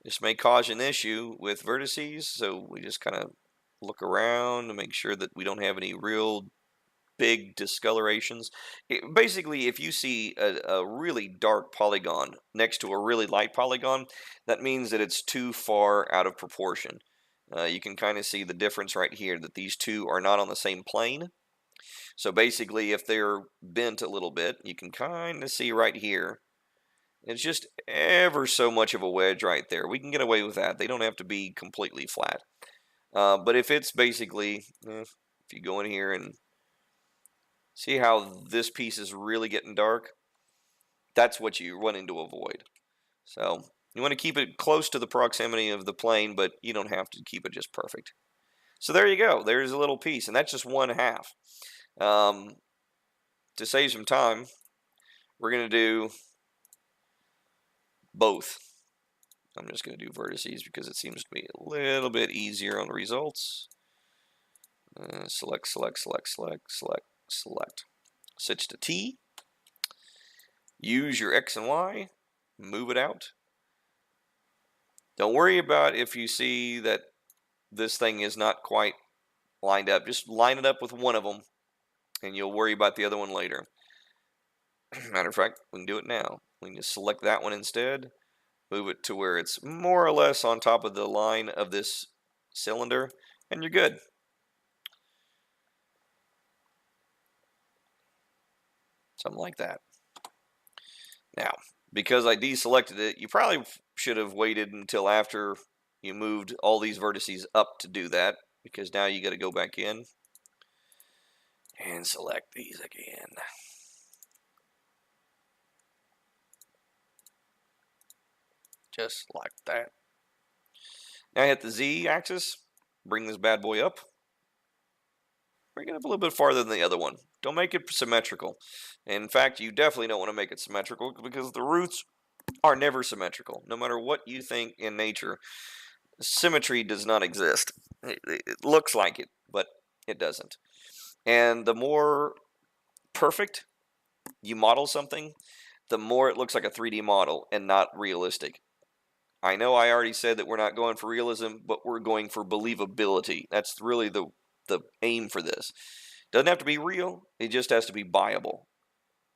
this may cause an issue with vertices, so we just kind of look around to make sure that we don't have any real big discolorations. Basically, if you see a really dark polygon next to a really light polygon, that means that it's too far out of proportion. You can kind of see the difference right here, that these two are not on the same plane. So basically, if they're bent a little bit, you can kind of see right here, it's just ever so much of a wedge right there. We can get away with that. They don't have to be completely flat. But if it's basically, if you go in here and see how this piece is really getting dark, that's what you're wanting to avoid. So you want to keep it close to the proximity of the plane, but you don't have to keep it just perfect. So there you go. There's a little piece, and that's just 1/2. To save some time, we're going to do both. I'm just going to do vertices because it seems to be a little bit easier on the results. Select, select, select, select, select, select. Switch to T. Use your X and Y. Move it out. Don't worry about if you see that this thing is not quite lined up. Just line it up with one of them, and you'll worry about the other one later. Matter of fact, we can do it now. We can just select that one instead. Move it to where it's more or less on top of the line of this cylinder, and you're good. Something like that. Now, because I deselected it, you probably should have waited until after you moved all these vertices up to do that, because now you got to go back in and select these again. Just like that. Now hit the Z axis, bring this bad boy up. Bring it up a little bit farther than the other one. Don't make it symmetrical. In fact, you definitely don't want to make it symmetrical, because the roots are never symmetrical. No matter what you think in nature, symmetry does not exist. It looks like it, but it doesn't. And the more perfect you model something, the more it looks like a 3D model and not realistic. I know I already said that we're not going for realism, but we're going for believability. That's really the aim for this. Doesn't have to be real, it just has to be buyable.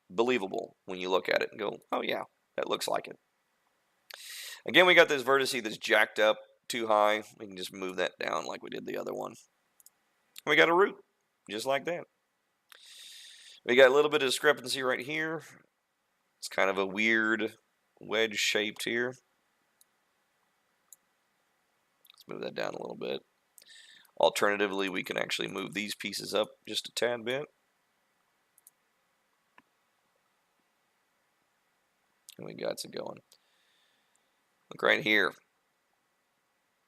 believable when you look at it and go, oh yeah, that looks like it. Again, we got this vertice that's jacked up too high. We can just move that down like we did the other one. We got a root, just like that. We got a little bit of discrepancy right here. It's kind of a weird wedge shaped here. Let's move that down a little bit. Alternatively, we can actually move these pieces up just a tad bit. And we got it going. Look right here.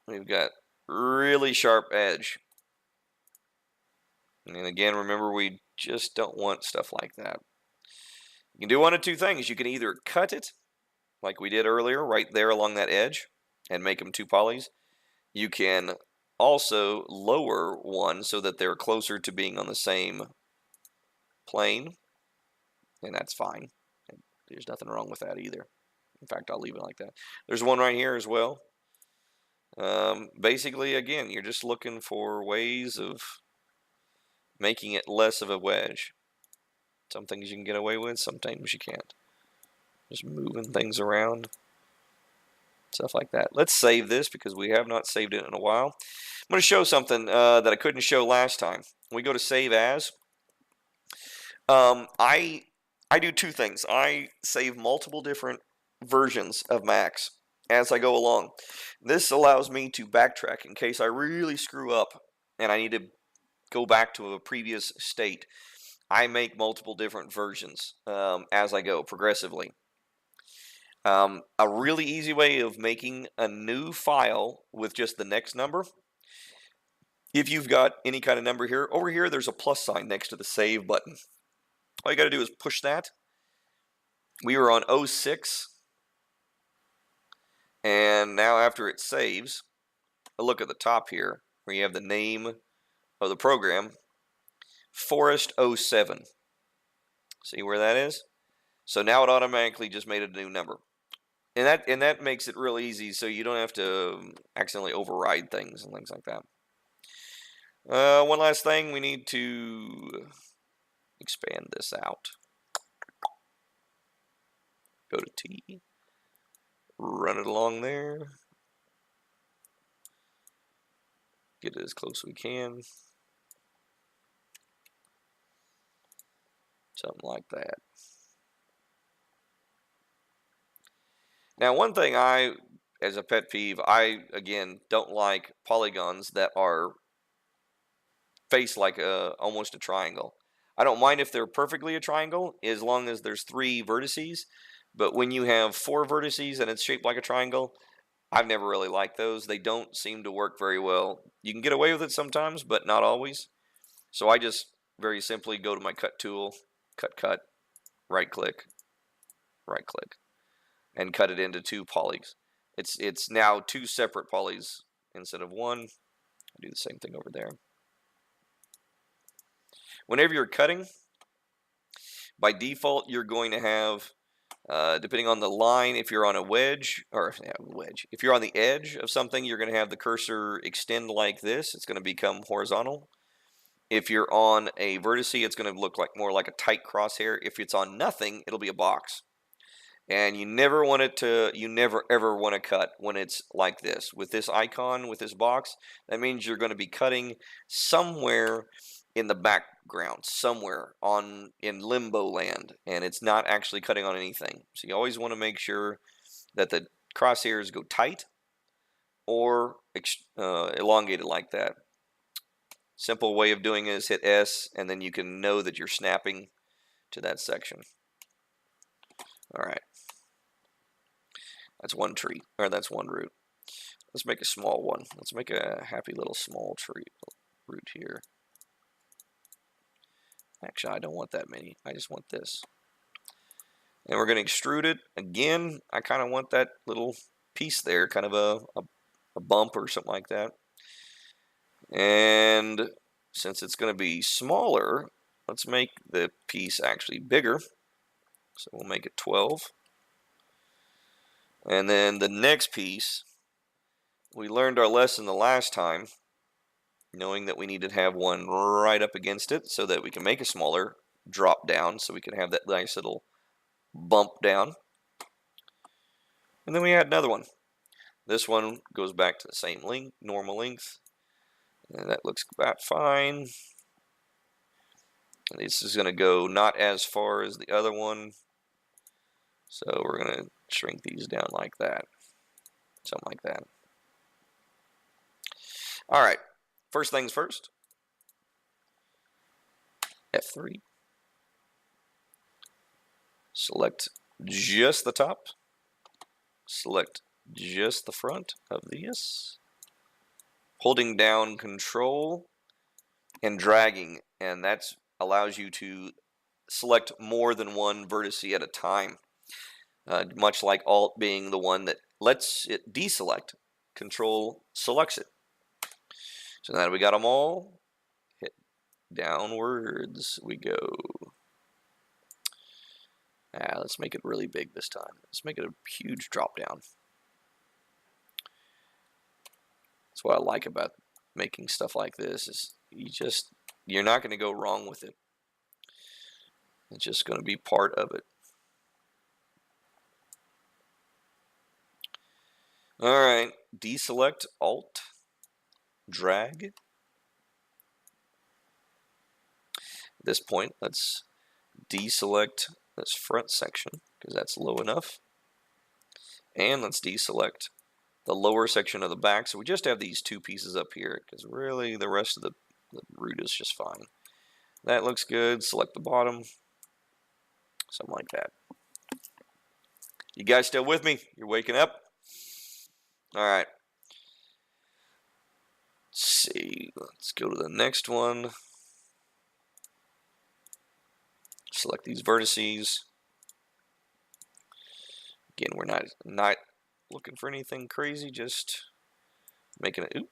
We've got really sharp edge. And again, remember, we just don't want stuff like that. You can do one of two things. You can either cut it, like we did earlier, right there along that edge, and make them 2 polys. You can also lower one so that they're closer to being on the same plane, and that's fine. There's nothing wrong with that either. In fact, I'll leave it like that. There's one right here as well. Basically, again, you're just looking for ways of making it less of a wedge. Some things you can get away with, sometimes you can't. Just moving things around, stuff like that. Let's save this because we have not saved it in a while. I'm going to show something that I couldn't show last time. When we go to Save As, I do 2 things. I save multiple different versions of Max as I go along. This allows me to backtrack in case I really screw up and I need to go back to a previous state. I make multiple different versions as I go progressively. A really easy way of making a new file with just the next number, if you've got any kind of number here, over here there's a plus sign next to the save button. All you got to do is push that. We were on 06, and now after it saves, look at the top here where you have the name of the program, Forest 07. See where that is? So now it automatically just made a new number. And that makes it real easy, so you don't have to accidentally override things and things like that. One last thing, we need to expand this out. Go to T, run it along there, get it as close as we can, something like that. Now, one thing as a pet peeve, again, don't like polygons that are faced like almost a triangle. I don't mind if they're perfectly a triangle as long as there's 3 vertices, but when you have 4 vertices and it's shaped like a triangle, I've never really liked those. They don't seem to work very well. You can get away with it sometimes, but not always. So I just very simply go to my cut tool, cut, right click, and cut it into 2 polys. It's now 2 separate polys instead of 1. I do the same thing over there. Whenever you're cutting, by default, you're going to have, depending on the line, if you're on a wedge, if you're on the edge of something, you're going to have the cursor extend like this. It's going to become horizontal. If you're on a vertice, it's going to look more like a tight crosshair. If it's on nothing, it'll be a box. And you never ever want to cut when it's like this. With this icon, with this box, that means you're going to be cutting somewhere in the background, somewhere in limbo land, and it's not actually cutting on anything. So you always want to make sure that the crosshairs go tight or elongated like that. Simple way of doing it is hit S, and then you can know that you're snapping to that section. All right. That's one tree, or that's one root. Let's make a small one. Let's make a happy little small tree root here. Actually, I don't want that many. I just want this. And we're going to extrude it. Again, I kind of want that little piece there, kind of a bump or something like that. And since it's going to be smaller, let's make the piece actually bigger. So we'll make it 12. And then the next piece, we learned our lesson the last time, knowing that we need to have one right up against it so that we can make a smaller drop down so we can have that nice little bump down. And then we add another one. This one goes back to the same length, normal length. And that looks about fine. And this is going to go not as far as the other one. So we're going to shrink these down like that. Something like that. All right. First things first. F3. Select just the top. Select just the front of this. Holding down Control and dragging, and that allows you to select more than one vertex at a time. Much like Alt being the one that lets it deselect, Control selects it. So now that we got them all, hit downwards we go. Let's make it really big this time. Let's make it a huge drop down. That's what I like about making stuff like this is you're not going to go wrong with it. It's just going to be part of it. All right, deselect, Alt, drag. At this point, let's deselect this front section because that's low enough. And let's deselect the lower section of the back. So we just have these two pieces up here because really the rest of the root is just fine. That looks good. Select the bottom. Something like that. You guys still with me? You're waking up? All right. Let's see. Let's go to the next one. Select these vertices. Again, we're not looking for anything crazy, just making it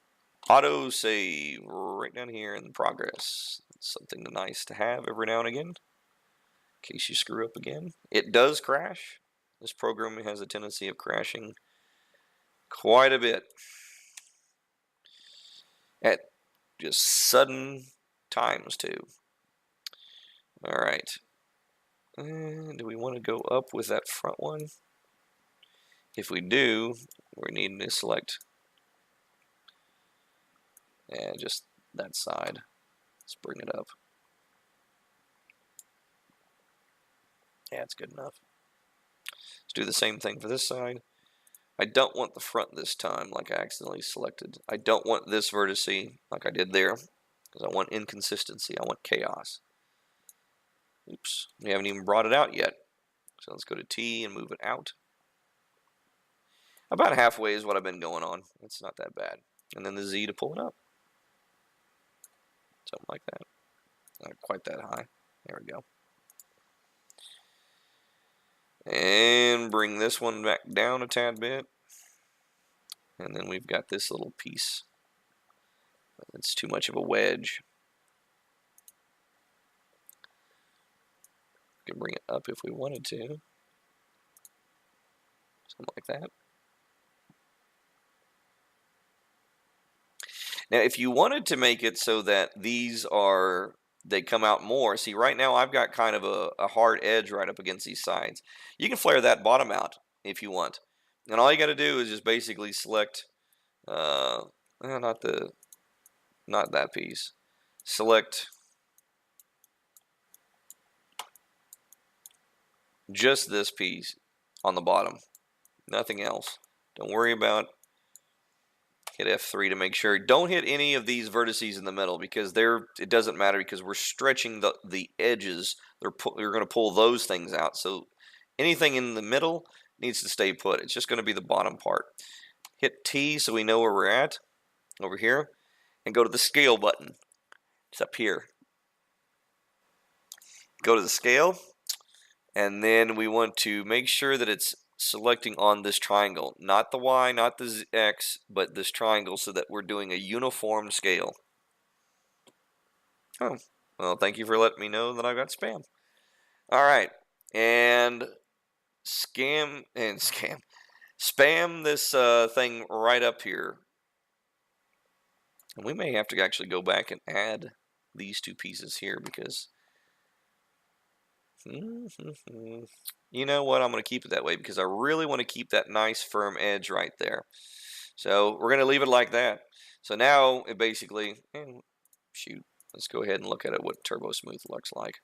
auto save right down here in progress. It's something nice to have every now and again, in case you screw up again. It does crash. This program has a tendency of crashing quite a bit at just sudden times too. All right. And do we want to go up with that front one? If we do, we need to select just that side. Let's bring it up. Yeah, it's good enough. Let's do the same thing for this side. I don't want the front this time like I accidentally selected. I don't want this vertex like I did there because I want inconsistency. I want chaos. Oops, we haven't even brought it out yet. So let's go to T and move it out. About halfway is what I've been going on. It's not that bad. And then the Z to pull it up. Something like that. Not quite that high. There we go. And bring this one back down a tad bit. And then we've got this little piece. It's too much of a wedge. We can bring it up if we wanted to. Something like that. Now, if you wanted to make it so that they come out more, see right now I've got kind of a hard edge right up against these sides. You can flare that bottom out if you want. And all you got to do is just basically select, not that piece. Select just this piece on the bottom. Nothing else. Don't worry about. Hit F3 to make sure. Don't hit any of these vertices in the middle because it doesn't matter because we're stretching the edges. We're going to pull those things out. So anything in the middle needs to stay put. It's just going to be the bottom part. Hit T so we know where we're at over here and go to the scale button. It's up here. Go to the scale and then we want to make sure that it's selecting on this triangle, not the Y, not the X, but this triangle so that we're doing a uniform scale. Oh, well, thank you for letting me know that I got spam. All right, and spam this thing right up here. And we may have to actually go back and add these two pieces here because You know what? I'm going to keep it that way because I really want to keep that nice firm edge right there. So we're going to leave it like that. So now it basically, shoot, let's go ahead and look at it, what Turbo Smooth looks like.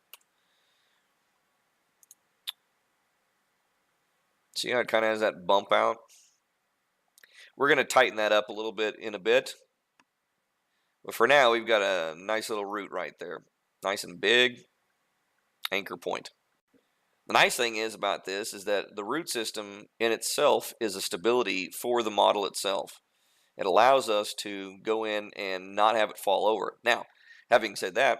See how it kind of has that bump out? We're going to tighten that up a little bit in a bit. But for now, we've got a nice little root right there. Nice and big. Anchor point. The nice thing is about this is that the root system in itself is a stability for the model itself. It allows us to go in and not have it fall over. Now, having said that,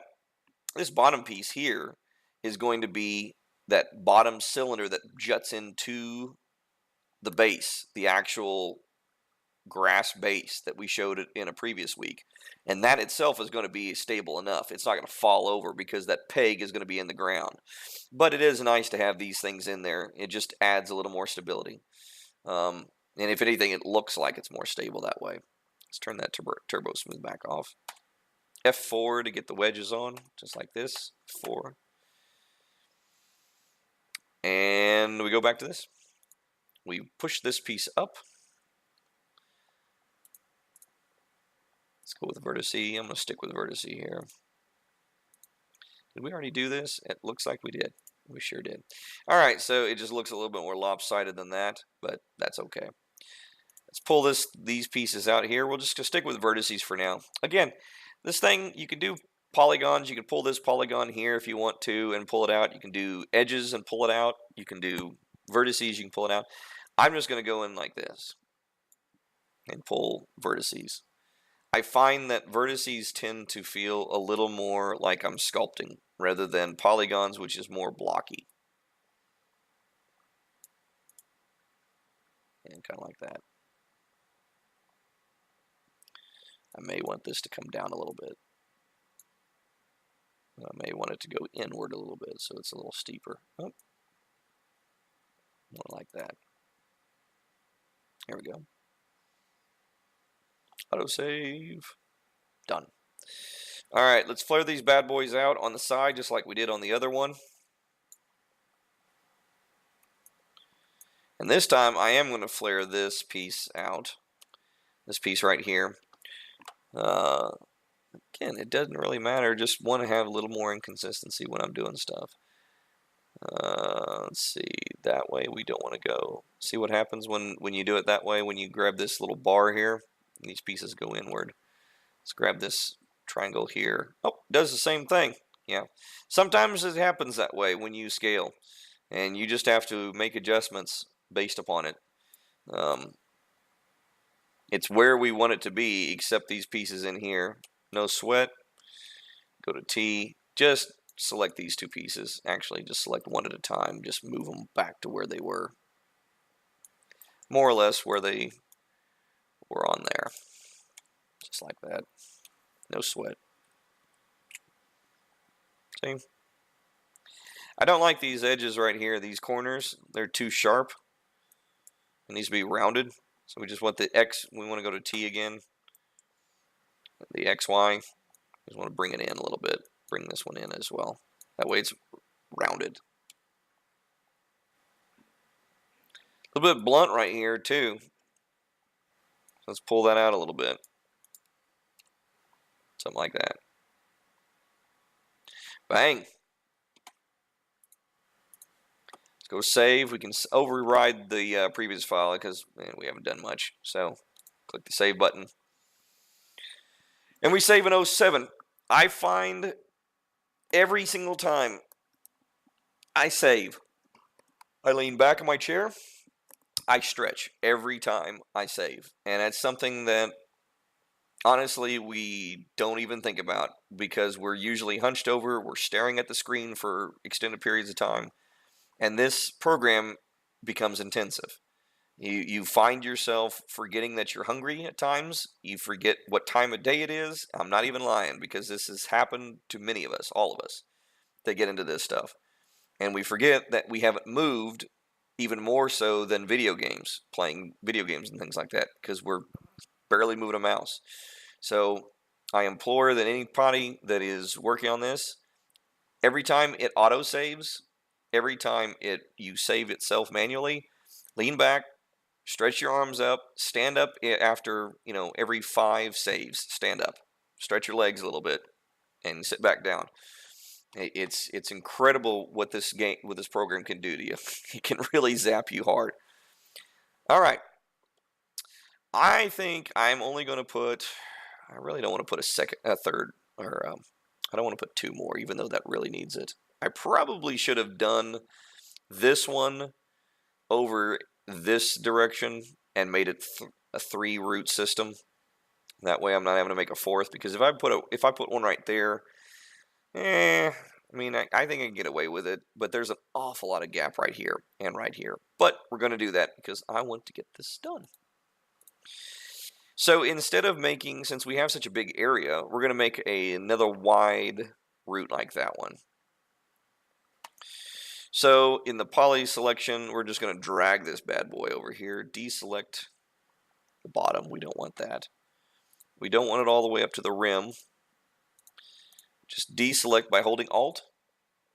this bottom piece here is going to be that bottom cylinder that juts into the base, the actual grass base that we showed it in a previous week. And that itself is going to be stable enough. It's not going to fall over because that peg is going to be in the ground. But it is nice to have these things in there. It just adds a little more stability. And if anything, it looks like it's more stable that way. Let's turn that turbo smooth back off. F4 to get the wedges on, just like this. 4. And we go back to this. We push this piece up. Let's go with vertice. I'm going to stick with vertice here. Did we already do this? It looks like we did. We sure did. All right, so it just looks a little bit more lopsided than that, but that's okay. Let's pull these pieces out here. We'll just stick with vertices for now. Again, this thing, you can do polygons. You can pull this polygon here if you want to and pull it out. You can do edges and pull it out. You can do vertices. You can pull it out. I'm just going to go in like this and pull vertices. I find that vertices tend to feel a little more like I'm sculpting rather than polygons, which is more blocky. And kind of like that. I may want this to come down a little bit. I may want it to go inward a little bit so it's a little steeper. Oh. More like that. Here we go. Autosave. Done. All right, let's flare these bad boys out on the side just like we did on the other one. And this time I am going to flare this piece out. This piece right here. Again, it doesn't really matter. Just want to have a little more inconsistency when I'm doing stuff. Let's see. That way we don't want to go. See what happens when you do it that way? When you grab this little bar here, these pieces go inward. Let's grab this triangle here. Oh, it does the same thing. Yeah. Sometimes it happens that way when you scale. And you just have to make adjustments based upon it. It's where we want it to be, except these pieces in here. No sweat. Go to T. Just select these two pieces. Actually, just select one at a time. Just move them back to where they were. More or less where they were on there. Just like that. No sweat. See? I don't like these edges right here, these corners. They're too sharp. It needs to be rounded. So we just want the X, we want to go to T again. The XY, just want to bring it in a little bit. Bring this one in as well. That way it's rounded. A little bit blunt right here too. Let's pull that out a little bit. Something like that. Bang. Let's go save. We can override the previous file because we haven't done much. So click the save button. And we save in 07. I find every single time I save, I lean back in my chair, I stretch every time I save. And that's something that honestly we don't even think about because we're usually hunched over, we're staring at the screen for extended periods of time. And this program becomes intensive. You find yourself forgetting that you're hungry at times. You forget what time of day it is. I'm not even lying because this has happened to many of us, all of us, that get into this stuff. And we forget that we haven't moved even more so than video games, playing video games and things like that, because we're barely moving a mouse. So I implore that anybody that is working on this, every time it auto saves, every time you save itself manually, lean back, stretch your arms up, stand up after, every 5 saves, stand up, stretch your legs a little bit, and sit back down. It's incredible what this program can do to you. It can really zap you hard. All right. I think I'm only going to put. I really don't want to put a third, or I don't want to put 2 more, even though that really needs it. I probably should have done this one over this direction and made it a 3 root system. That way, I'm not having to make a 4th, because if I put one right there, I mean, I think I can get away with it, but there's an awful lot of gap right here and right here. But we're going to do that because I want to get this done. So instead of since we have such a big area, we're going to make another wide route like that one. So in the poly selection, we're just going to drag this bad boy over here, deselect the bottom. We don't want that. We don't want it all the way up to the rim. Just deselect by holding Alt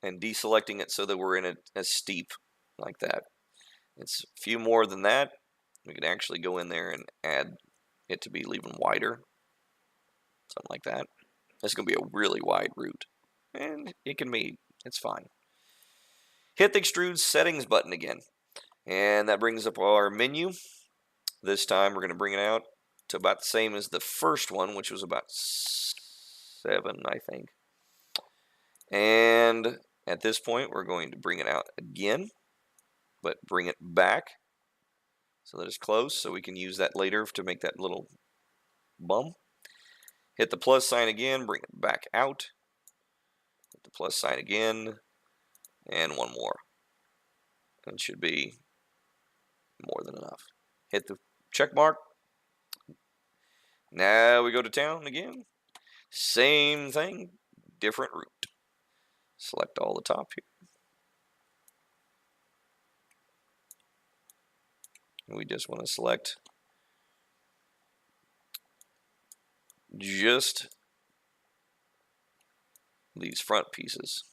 and deselecting it so that we're in it as steep like that. It's a few more than that. We can actually go in there and add it to be even wider. Something like that. That's going to be a really wide route. And it's fine. Hit the Extrude Settings button again. And that brings up our menu. This time we're going to bring it out to about the same as the first one, which was about 7, I think. And at this point, we're going to bring it out again, but bring it back so that it's close, so we can use that later to make that little bump. Hit the plus sign again, bring it back out. Hit the plus sign again, and one more. And it should be more than enough. Hit the check mark. Now we go to town again. Same thing, different route. Select all the top here. We just want to select just these front pieces.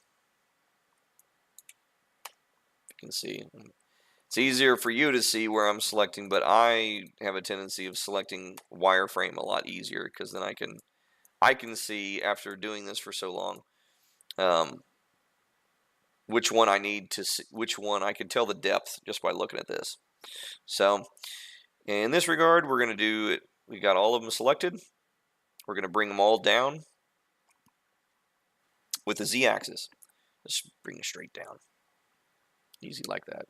You can see it's easier for you to see where I'm selecting, but I have a tendency of selecting wireframe a lot easier, because then I can see, after doing this for so long, which one I need to see, which one I can tell the depth just by looking at this. So in this regard, we're going to do it. We got all of them selected. We're going to bring them all down with the Z-axis. Just bring it straight down. Easy like that.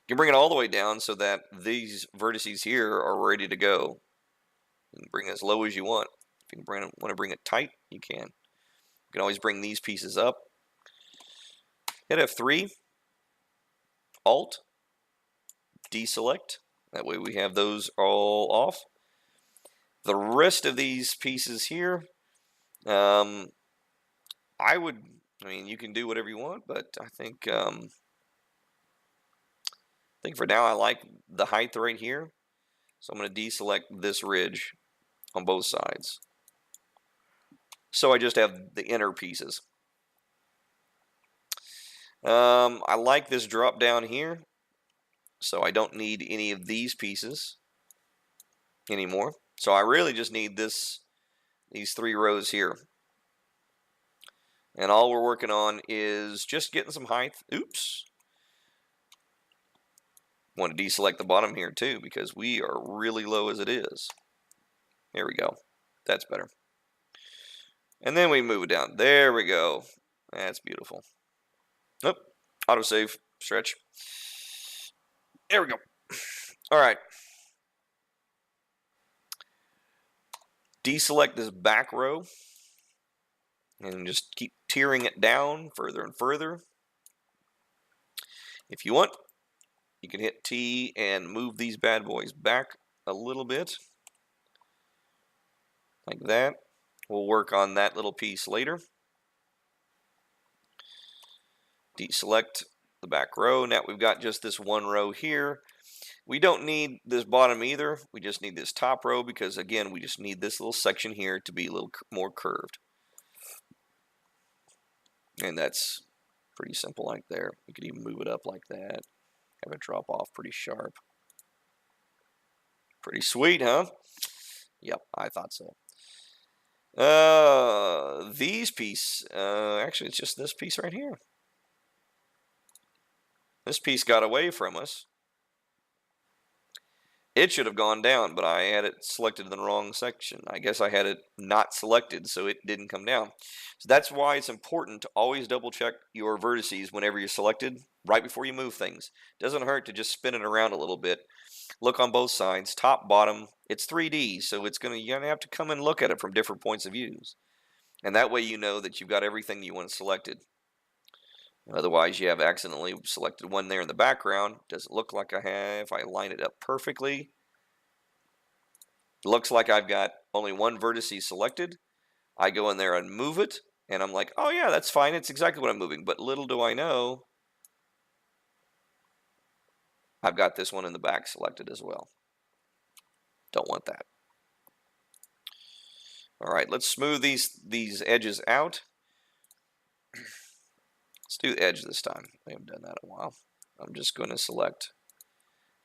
You can bring it all the way down so that these vertices here are ready to go. You can bring it as low as you want. If you want to bring it tight, you can. You can always bring these pieces up. Hit F3, Alt, deselect. That way we have those all off. The rest of these pieces here, I mean, you can do whatever you want, but I think for now I like the height right here. So I'm going to deselect this ridge on both sides. So I just have the inner pieces. I like this drop down here, so I don't need any of these pieces anymore. So I really just need these 3 rows here. And all we're working on is just getting some height. Oops. Want to deselect the bottom here too, because we are really low as it is. There we go. That's better. And then we move it down. There we go. That's beautiful. Oh, autosave, stretch. There we go. All right. Deselect this back row and just keep tearing it down further and further. If you want, you can hit T and move these bad boys back a little bit, like that. We'll work on that little piece later. Deselect the back row. Now we've got just this one row here. We don't need this bottom either. We just need this top row, because again, we just need this little section here to be a little more curved. And that's Pretty simple like there. You could even move it up like that. Have it drop off pretty sharp. Pretty sweet, huh? Yep, I thought so. These piece, actually it's just this piece right here. This piece got away from us. It should have gone down, but I had it selected in the wrong section. I guess I had it not selected, so it didn't come down. So that's why it's important to always double check your vertices whenever you're selected, right before you move things. Doesn't hurt to just spin it around a little bit. Look on both sides, top, bottom. It's 3D, so you're gonna have to come and look at it from different points of views. And that way you know that you've got everything you want selected. Otherwise, you have accidentally selected one there in the background. Doesn't look like I have. If I line it up perfectly, looks like I've got only one vertice selected. I go in there and move it, and I'm like, oh yeah, that's fine. It's exactly what I'm moving. But little do I know, I've got this one in the back selected as well. Don't want that. All right, let's smooth these edges out. Let's do the edge this time. I haven't done that in a while. I'm just going to select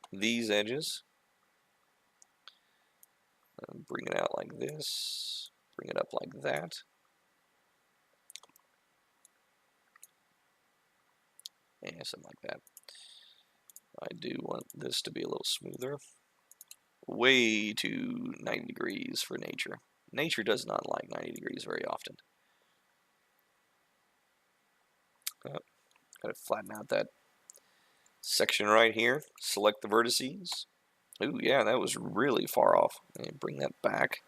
these edges and bring it out like this, bring it up like that. And something like that. I do want this to be a little smoother. Way too 90 degrees for nature. Nature does not like 90 degrees very often. Gotta flatten out that section right here. Select the vertices. Ooh, yeah, that was really far off. And bring that back.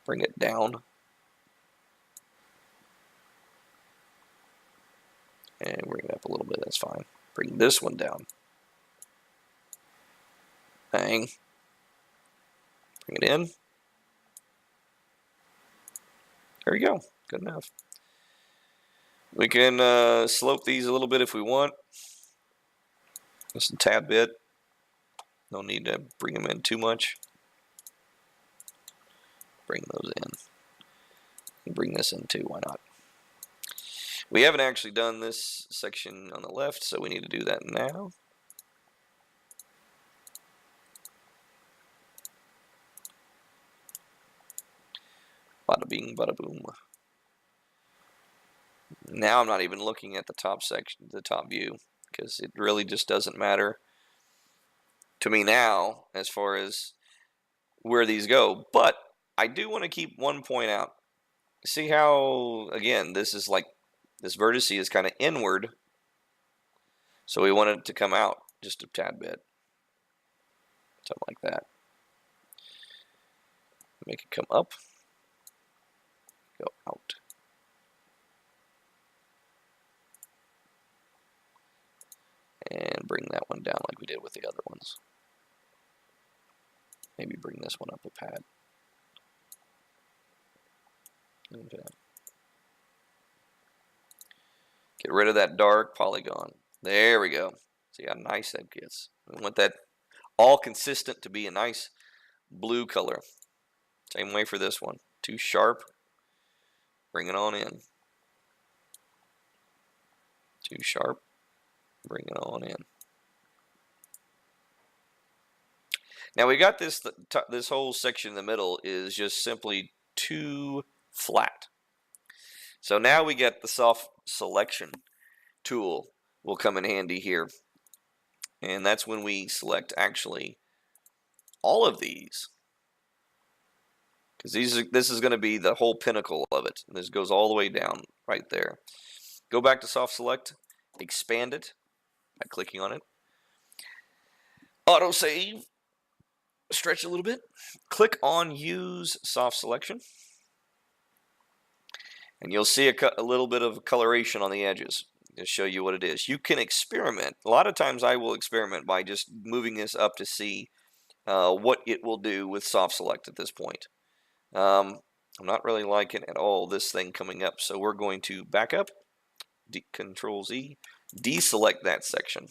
Bring it down. And bring it up a little bit, that's fine. Bring this one down. Bang. Bring it in. There we go. Good enough. We can slope these a little bit if we want. Just a tad bit. No need to bring them in too much. Bring those in. And bring this in too, why not? We haven't actually done this section on the left, so we need to do that now. Bada bing, bada boom. Now I'm not even looking at the top section, the top view, because it really just doesn't matter to me now as far as where these go. But I do want to keep one point out. See how, again, this is like, this vertice is kind of inward, so we want it to come out just a tad bit. Something like that. Make it come up, go out. And bring that one down like we did with the other ones. Maybe bring this one up a pad. Okay. Get rid of that dark polygon. There we go. See how nice that gets. We want that all consistent to be a nice blue color. Same way for this one. Too sharp. Bring it on in. Too sharp. Bring it on in. Now we got this whole section in the middle is just simply too flat. So now we get the soft selection tool will come in handy here. And that's when we select actually all of these. Because this is going to be the whole pinnacle of it. This goes all the way down right there. Go back to soft select, expand it by clicking on it. Auto save, stretch a little bit. Click on use soft selection. And you'll see a little bit of coloration on the edges to show you what it is. You can experiment. A lot of times I will experiment by just moving this up to see what it will do with soft select at this point. I'm not really liking at all this thing coming up, so we're going to back up, Control Z, deselect that section.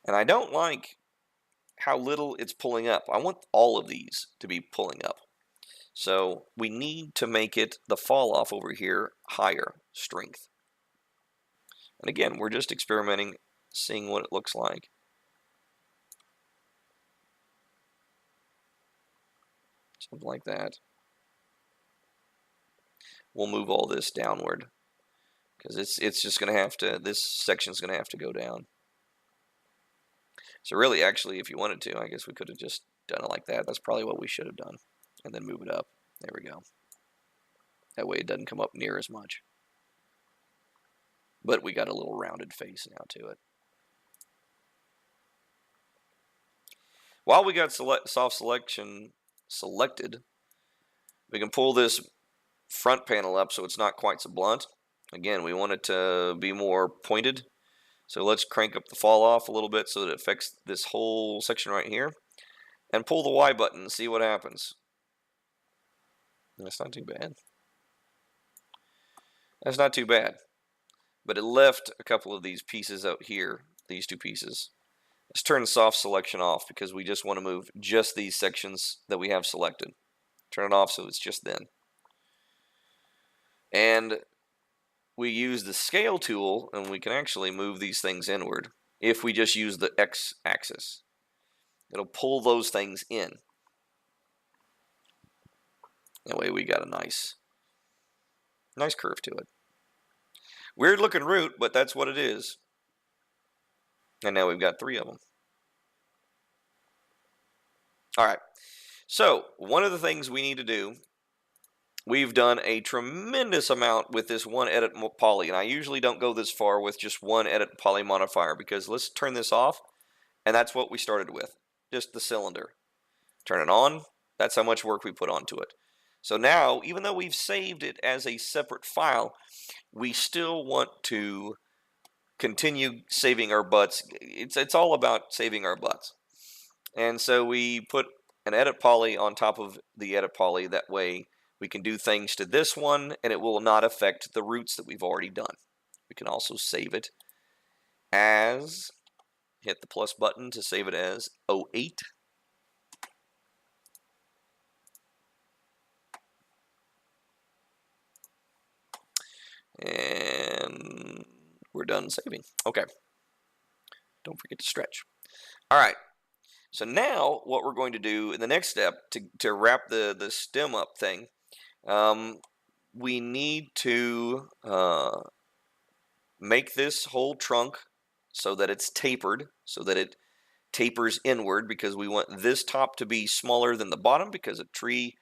And I don't like how little it's pulling up. I want all of these to be pulling up. So we need to make it, the fall off over here, higher strength. And again, we're just experimenting, seeing what it looks like. Something like that. We'll move all this downward because it's just going to have to, this section's going to have to go down. So really, actually, if you wanted to, I guess we could have just done it like that. That's probably what we should have done. And then move it up. There we go. That way it doesn't come up near as much. But we got a little rounded face now to it. While we got soft selection selected, we can pull this front panel up so it's not quite so blunt. Again, we want it to be more pointed. So let's crank up the fall off a little bit so that it affects this whole section right here. And pull the Y button and see what happens. That's not too bad. That's not too bad. But it left a couple of these pieces out here, these two pieces. Let's turn soft selection off because we just want to move just these sections that we have selected. Turn it off so it's just them. And we use the scale tool and we can actually move these things inward if we just use the X axis. It'll pull those things in. That way we got a nice curve to it. Weird looking root, but that's what it is. And now we've got 3 of them. All right. So one of the things we need to do, we've done a tremendous amount with this one edit poly. And I usually don't go this far with just one edit poly modifier because let's turn this off. And that's what we started with. Just the cylinder. Turn it on. That's how much work we put onto it. So now, even though we've saved it as a separate file, we still want to continue saving our butts. It's all about saving our butts. And so we put an edit poly on top of the edit poly. That way we can do things to this one and it will not affect the roots that we've already done. We can also save it as, hit the plus button to save it as 08. And we're done saving. Okay. Don't forget to stretch. All right. So now what we're going to do in the next step to wrap the stem up thing, we need to make this whole trunk so that it's tapered, so that it tapers inward, because we want this top to be smaller than the bottom, because a tree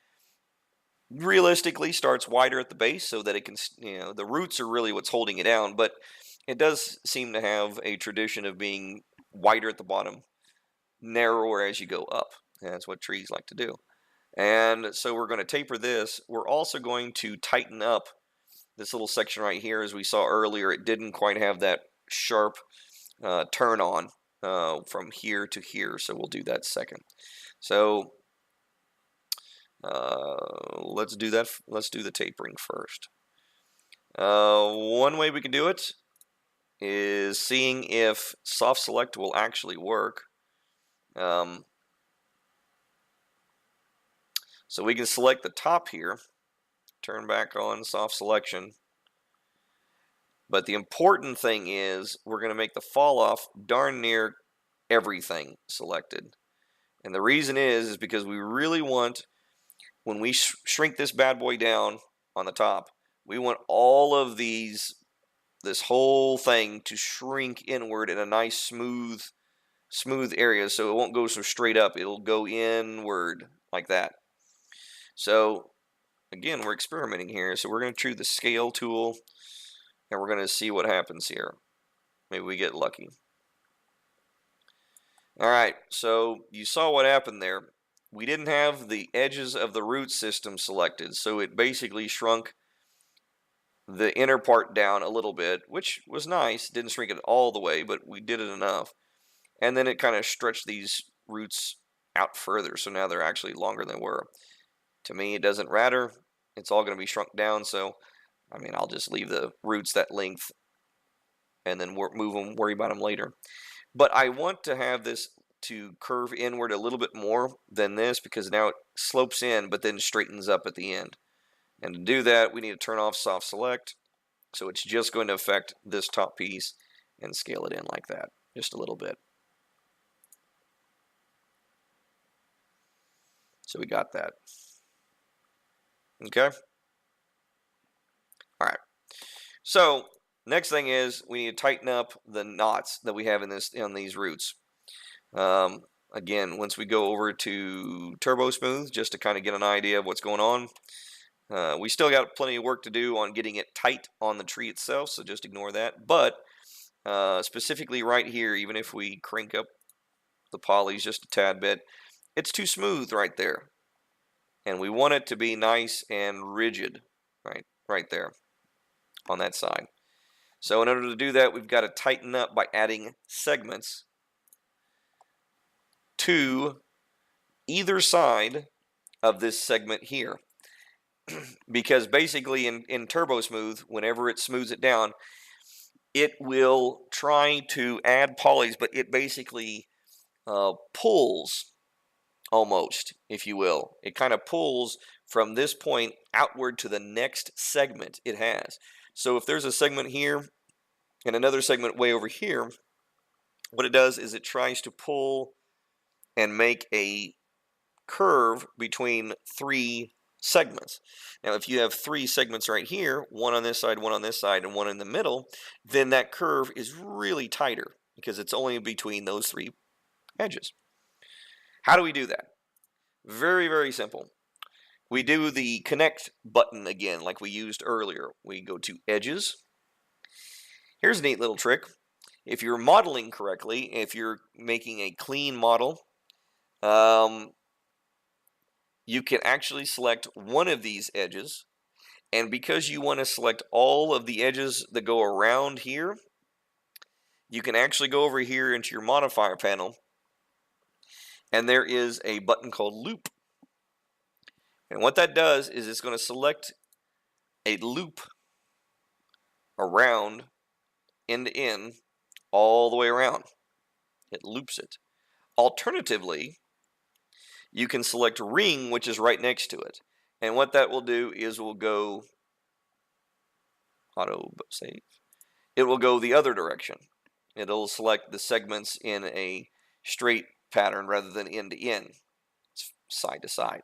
realistically starts wider at the base so that it can, the roots are really what's holding it down, but it does seem to have a tradition of being wider at the bottom, narrower as you go up. And that's what trees like to do. And so we're going to taper this. We're also going to tighten up this little section right here. As we saw earlier, it didn't quite have that sharp turn on from here to here, so we'll do that second. So let's do that. Let's do the tapering first. One way we can do it is seeing if soft select will actually work. So we can select the top here, turn back on soft selection. But the important thing is we're going to make the fall off darn near everything selected. And the reason is because we really want, when we shrink this bad boy down on the top, we want all of this whole thing to shrink inward in a nice smooth area, so it won't go so straight up. It'll go inward like that. So again, we're experimenting here. So we're going to choose the scale tool and we're going to see what happens here. Maybe we get lucky. All right, so you saw what happened there. We didn't have the edges of the root system selected, so it basically shrunk the inner part down a little bit, which was nice. Didn't shrink it all the way, but we did it enough. And then it kind of stretched these roots out further, so now they're actually longer than they were. To me, it doesn't matter. It's all going to be shrunk down, so I mean, I'll just leave the roots that length and then move them, worry about them later. But I want to have this to curve inward a little bit more than this, because now it slopes in but then straightens up at the end. And to do that, we need to turn off soft select. So it's just going to affect this top piece and scale it in like that, just a little bit. So we got that. Okay. All right. So next thing is we need to tighten up the knots that we have in these roots. Again, once we go over to Turbo Smooth, just to kind of get an idea of what's going on, we still got plenty of work to do on getting it tight on the tree itself, so just ignore that. But specifically right here, even if we crank up the polys just a tad bit, it's too smooth right there. And we want it to be nice and rigid, right there on that side. So in order to do that, we've got to tighten up by adding segments to either side of this segment here. Because basically in Turbo Smooth, whenever it smooths it down, it will try to add polys, but it basically pulls almost, if you will. It kind of pulls from this point outward to the next segment it has. So if there's a segment here and another segment way over here, what it does is it tries to pull and make a curve between three segments. Now, if you have three segments right here, one on this side, one on this side, and one in the middle, then that curve is really tighter because it's only between those three edges. How do we do that? Very, very simple. We do the connect button again like we used earlier. We go to edges. Here's a neat little trick. If you're modeling correctly, if you're making a clean model, you can actually select one of these edges, and because you want to select all of the edges that go around here, you can actually go over here into your modifier panel, and there is a button called loop. And what that does is it's going to select a loop around end to end all the way around. It loops it. Alternatively, you can select ring, which is right next to it. And what that will do is we'll go auto save. It will go the other direction. It'll select the segments in a straight pattern rather than end to end. It's side to side.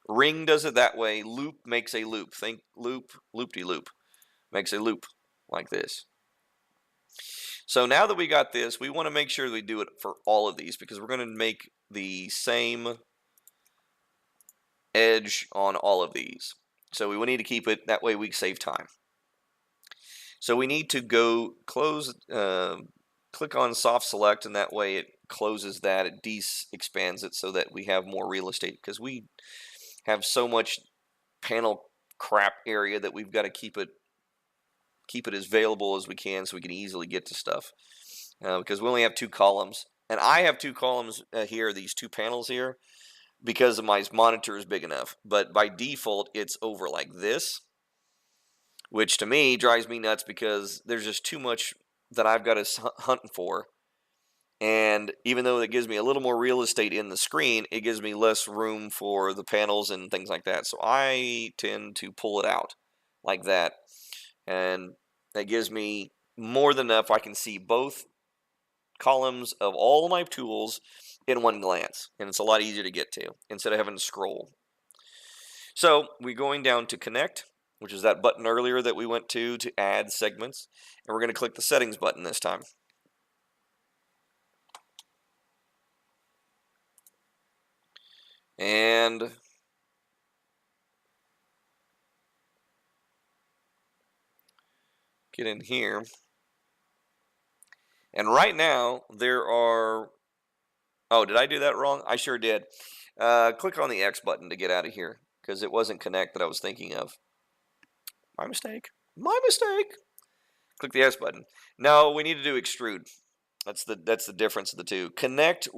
Ring does it that way. Loop makes a loop. Think loop, loop-de-loop. Makes a loop like this. So now that we got this, we want to make sure we do it for all of these because we're going to make the same edge on all of these. So we will need to keep it that way we save time. So we need to go close, click on soft select, and that way it closes that, it expands it so that we have more real estate because we have so much panel crap area that we've got to keep it as available as we can so we can easily get to stuff because we only have 2 columns, and I have 2 columns here, these 2 panels here, because my monitor is big enough, but by default it's over like this, which to me drives me nuts because there's just too much that I've got to hunt for. And even though it gives me a little more real estate in the screen, it gives me less room for the panels and things like that. So I tend to pull it out like that. And that gives me more than enough. I can see both columns of all of my tools in one glance. And it's a lot easier to get to instead of having to scroll. So we're going down to connect, which is that button earlier that we went to add segments. And we're going to click the settings button this time. And get in here. And right now there are, oh, did I do that wrong? I sure did. Click on the X button to get out of here because it wasn't connect that I was thinking of. My mistake. My mistake. Click the S button. Now we need to do extrude. That's the difference of the two. Connect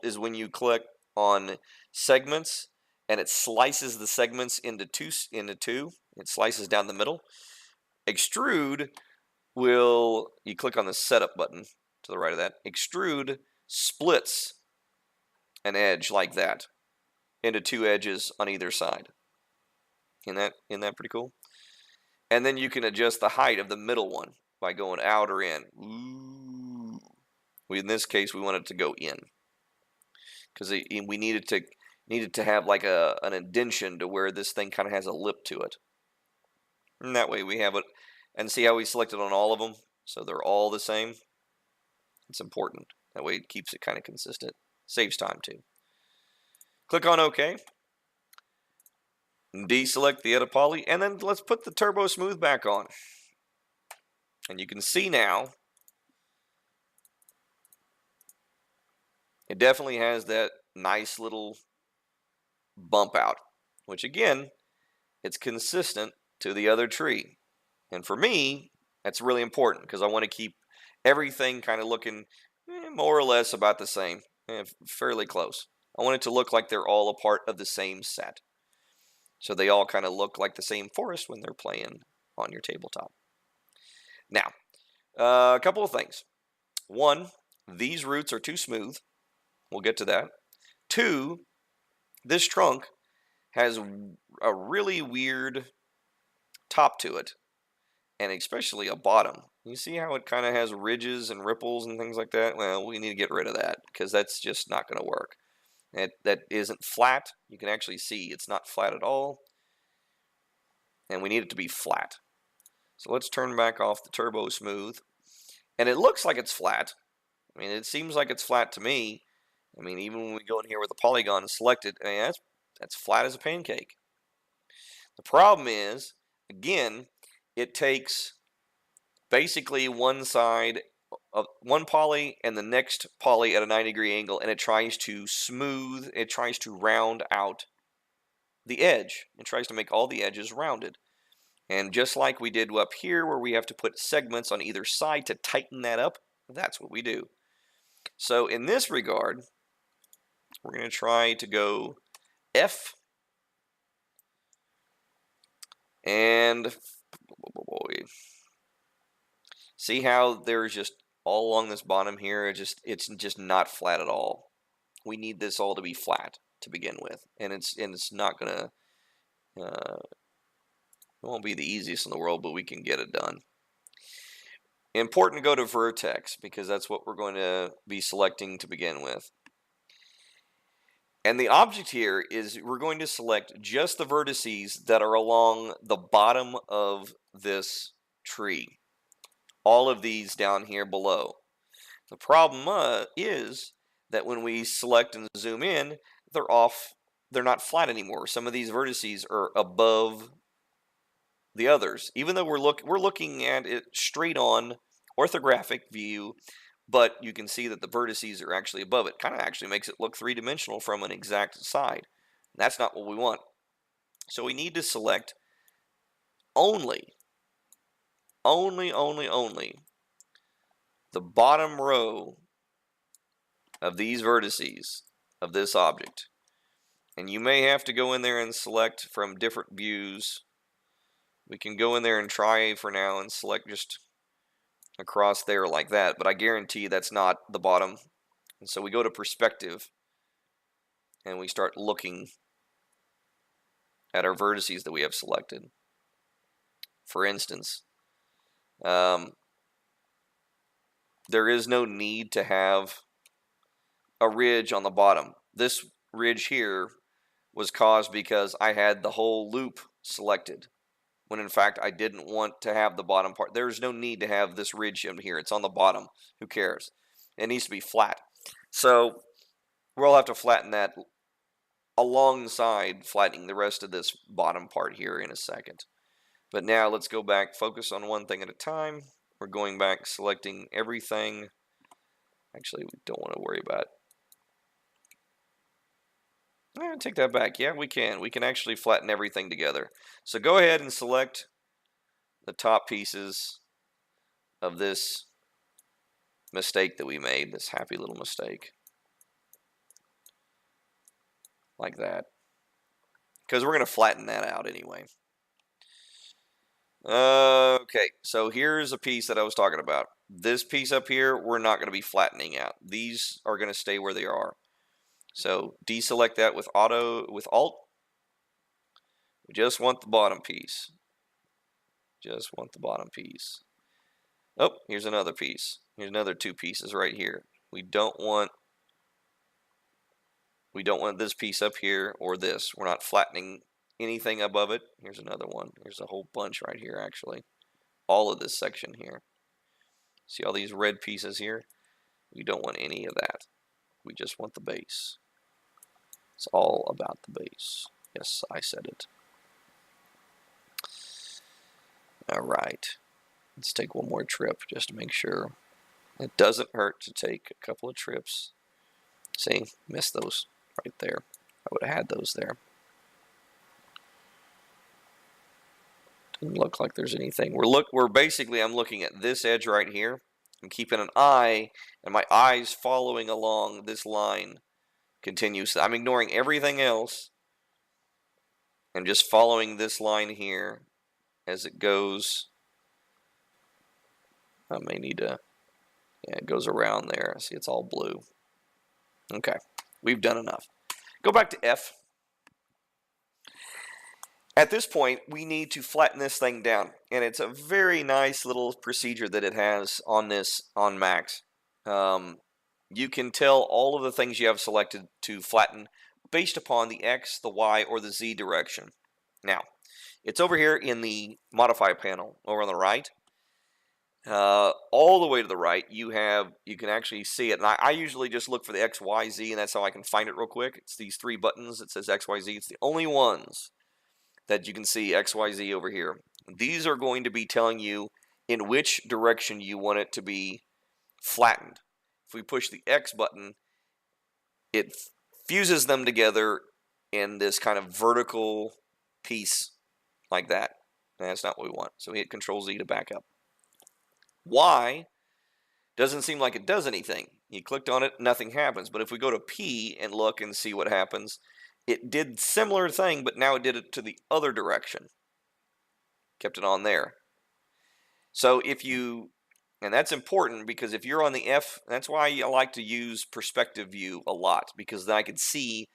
is when you click on segments and it slices the segments into two. It slices down the middle. Extrude you click on the setup button to the right of that. Extrude splits an edge like that into 2 edges on either side. Isn't that pretty cool? And then you can adjust the height of the middle one by going out or in. Ooh. In this case, we want it to go in because we needed to have like an indentation to where this thing kind of has a lip to it. And that way we have it. And see how we selected on all of them? So they're all the same. It's important. That way it keeps it kind of consistent. Saves time too. Click on OK. Deselect the Edit Poly, and then let's put the Turbo Smooth back on. And you can see now, it definitely has that nice little bump out, which again, it's consistent to the other tree. And for me, that's really important because I want to keep everything kind of looking more or less about the same, fairly close. I want it to look like they're all a part of the same set. So they all kind of look like the same forest when they're playing on your tabletop. Now, a couple of things. One, these roots are too smooth. We'll get to that. Two, this trunk has a really weird top to it, and especially a bottom. You see how it kind of has ridges and ripples and things like that? Well, we need to get rid of that because that's just not going to work. That isn't flat. You can actually see it's not flat at all. And we need it to be flat. So let's turn back off the Turbo Smooth. And it looks like it's flat. I mean, it seems like it's flat to me. I mean, even when we go in here with the polygon selected, I mean, that's flat as a pancake. The problem is, again, it takes basically one side of one poly and the next poly at a 90-degree angle, and it tries to smooth, it tries to round out the edge. It tries to make all the edges rounded. And just like we did up here where we have to put segments on either side to tighten that up, that's what we do. So in this regard, we're going to try to go F and see how there's just all along this bottom here, it's just not flat at all. We need this all to be flat to begin with, and it's not gonna it won't be the easiest in the world, but we can get it done. Important to go to vertex because that's what we're going to be selecting to begin with. And the object here is we're going to select just the vertices that are along the bottom of this tree. All of these down here below. The problem is that when we select and zoom in, they're not flat anymore. Some of these vertices are above the others, even though we're looking at it straight on orthographic view, but you can see that the vertices are actually above it. Kind of actually makes it look three-dimensional from an exact side. That's not what we want. So we need to select only the bottom row of these vertices of this object. And you may have to go in there and select from different views. We can go in there and try for now and select just across there like that, but I guarantee that's not the bottom. And so we go to perspective and we start looking at our vertices that we have selected. For instance, there is no need to have a ridge on the bottom. This ridge here was caused because I had the whole loop selected, when in fact I didn't want to have the bottom part. There's no need to have this ridge in here. It's on the bottom. Who cares? It needs to be flat. So we'll have to flatten that alongside flattening the rest of this bottom part here in a second. But now let's go back, focus on one thing at a time. We're going back, selecting everything. Actually, we don't want to worry about it. Take that back. Yeah, we can. We can actually flatten everything together. So go ahead and select the top pieces of this mistake that we made, this happy little mistake. Like that. Because we're going to flatten that out anyway. Okay, so here's a piece that I was talking about. This piece up here, we're not going to be flattening out. These are going to stay where they are. So deselect that with Alt. We just want the bottom piece. Just want the bottom piece. Oh, here's another piece. Here's another 2 pieces right here. We don't want this piece up here or this. We're not flattening anything above it. Here's another one. Here's a whole bunch right here, actually. All of this section here. See all these red pieces here? We don't want any of that. We just want the base. It's all about the base. Yes, I said it. All right. Let's take one more trip just to make sure. It doesn't hurt to take a couple of trips. See, missed those right there. I would have had those there. Doesn't look like there's anything. We're basically, I'm looking at this edge right here. I'm keeping an eye, and my eye's following along this line continuously. I'm ignoring everything else and just following this line here as it goes. I may need to, yeah, it goes around there. See, it's all blue. Okay, we've done enough. Go back to F. At this point, we need to flatten this thing down, and it's a very nice little procedure that it has on this, on Max. You can tell all of the things you have selected to flatten based upon the X, the Y, or the Z direction. Now, it's over here in the Modify panel, over on the right. All the way to the right, you can actually see it. And I usually just look for the X, Y, Z, and that's how I can find it real quick. It's these 3 buttons that says X, Y, Z. It's the only ones that you can see X, Y, Z over here. These are going to be telling you in which direction you want it to be flattened. If we push the X button, it fuses them together in this kind of vertical piece like that. And that's not what we want. So we hit Control Z to back up. Y doesn't seem like it does anything. You clicked on it, nothing happens. But if we go to P and look and see what happens, it did similar thing, but now it did it to the other direction. Kept it on there. So if you, and that's important because if you're on the F, that's why I like to use perspective view a lot, because then I can see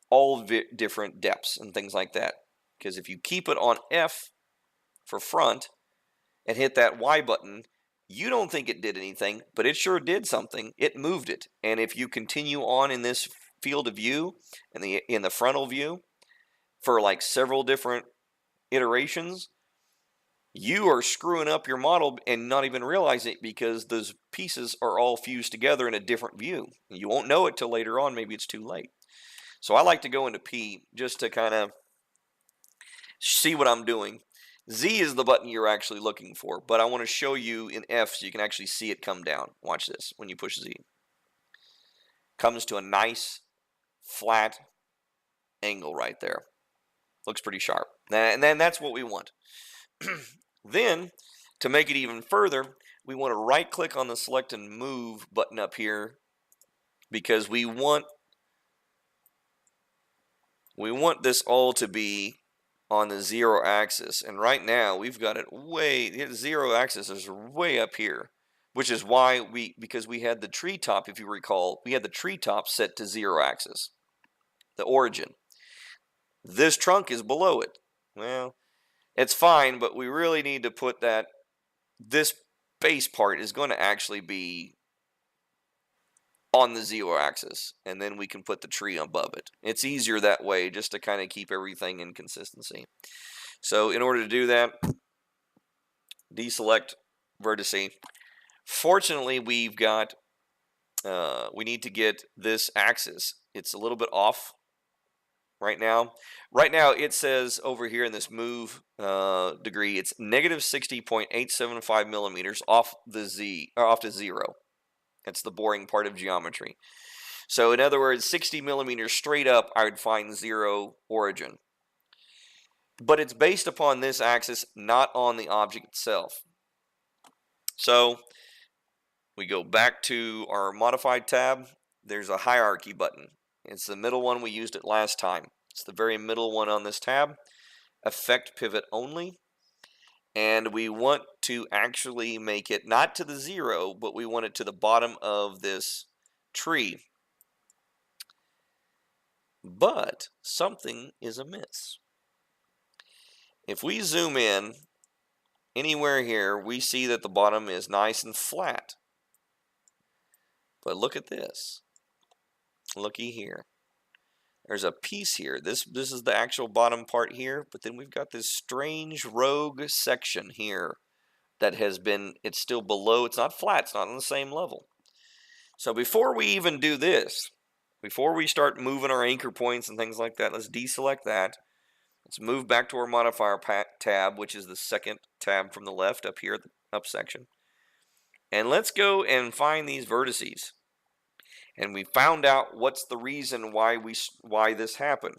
all different depths and things like that. Because if you keep it on F for front and hit that Y button, you don't think it did anything, but it sure did something. It moved it. And if you continue on in this field of view, in the frontal view, for like several different iterations, you are screwing up your model and not even realize it because those pieces are all fused together in a different view. You won't know it till later on. Maybe it's too late. So I like to go into P just to kind of see what I'm doing. Z is the button you're actually looking for, but I want to show you in F so you can actually see it come down. Watch this. When you push Z, comes to a nice flat angle right there. Looks pretty sharp. And then that's what we want. Then, to make it even further, we want to right click on the Select and Move button up here because we want this all to be on the 0 axis, and right now we've got it the 0 axis is way up here, which is why because we had the treetop, if you recall, we had the treetop set to 0 axis, the origin. This trunk is below it. Well, it's fine, but we really need to put that, this base part is going to actually be on the 0 axis, and then we can put the tree above it. It's easier that way, just to kind of keep everything in consistency. So in order to do that, deselect vertice. Fortunately, we've got, we need to get this axis. It's a little bit off right now. Right now it says over here in this move degree, it's negative 60.875 millimeters off the Z, or off to 0. That's the boring part of geometry. So in other words, 60 millimeters straight up, I would find 0 origin. But it's based upon this axis, not on the object itself. So we go back to our modified tab. There's a hierarchy button. It's the middle one. We used it last time. It's the very middle one on this tab. Effect pivot only. And we want to actually make it not to the 0, but we want it to the bottom of this tree. But something is amiss. If we zoom in anywhere here, we see that the bottom is nice and flat. But look at this. Looky here. There's a piece here. This is the actual bottom part here, but then we've got this strange rogue section here that has been, it's still below, it's not flat, it's not on the same level. So before we even do this, before we start moving our anchor points and things like that, let's deselect that. Let's move back to our modifier tab, which is the second tab from the left up here at the up section. And let's go and find these vertices. And we found out what's the reason why this happened.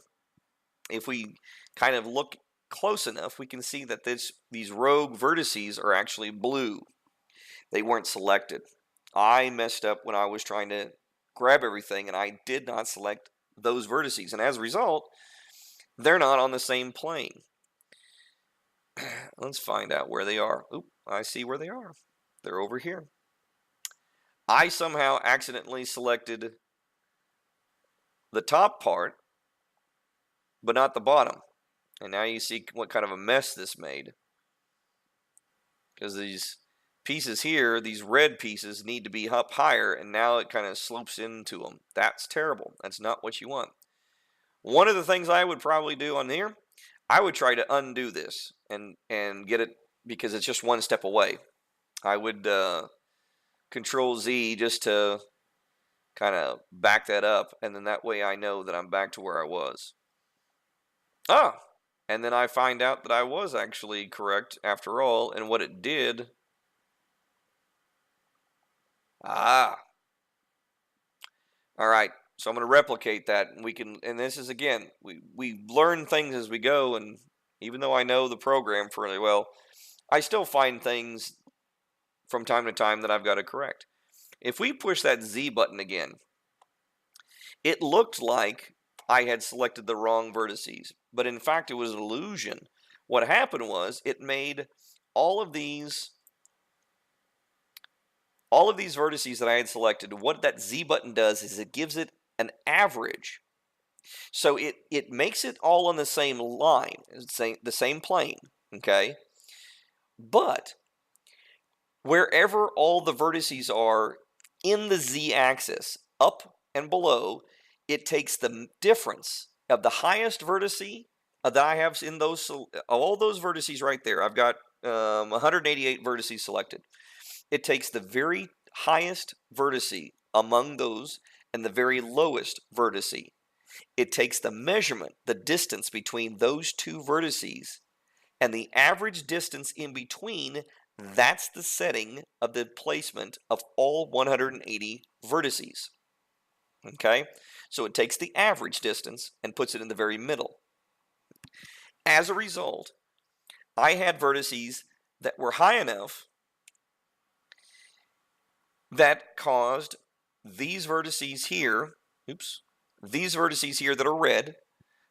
If we kind of look close enough, we can see that these rogue vertices are actually blue. They weren't selected. I messed up when I was trying to grab everything, and I did not select those vertices. And as a result, they're not on the same plane. Let's find out where they are. Oop, I see where they are. They're over here. I somehow accidentally selected the top part, but not the bottom. And now you see what kind of a mess this made. Because these pieces here, these red pieces, need to be up higher, and now it kind of slopes into them. That's terrible. That's not what you want. One of the things I would probably do on here, I would try to undo this and get it, because it's just one step away. I would Control Z just to kind of back that up, and then that way I know that I'm back to where I was. And then I find out that I was actually correct after all, and what it did. All right, so I'm going to replicate that, and we can, and this is, again, we learn things as we go, and even though I know the program fairly well, I still find things from time to time that I've got to correct. If we push that Z button again, it looked like I had selected the wrong vertices, but in fact it was an illusion. What happened was it made all of these vertices that I had selected. What that Z button does is it gives it an average. So it makes it all on the same line, the same plane, okay? But wherever all the vertices are in the Z-axis, up and below, it takes the difference of the highest vertice that I have in those, all those vertices right there. I've got 188 vertices selected. It takes the very highest vertice among those and the very lowest vertice. It takes the measurement, the distance between those two vertices, and the average distance in between. That's the setting of the placement of all 180 vertices. Okay? So it takes the average distance and puts it in the very middle. As a result, I had vertices that were high enough that caused these vertices here, these vertices here that are red,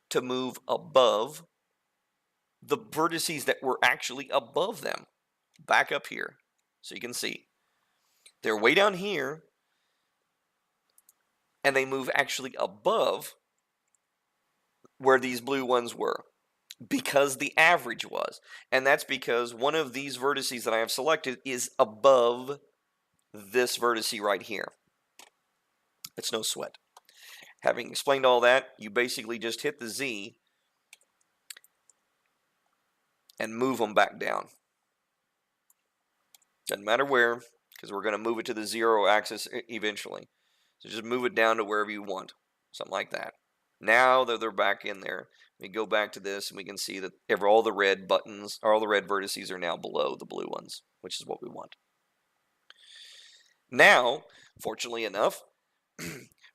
to move above the vertices that were actually above them. Back up here so you can see. They're way down here, and they move actually above where these blue ones were, because the average was. And that's because one of these vertices that I have selected is above this vertice right here. It's no sweat. Having explained all that, you basically just hit the Z and move them back down. Doesn't matter where, because we're going to move it to the 0 axis eventually. So just move it down to wherever you want, something like that. Now that they're back in there, we go back to this and we can see that all the red buttons, all the red vertices are now below the blue ones, which is what we want. Now, fortunately enough,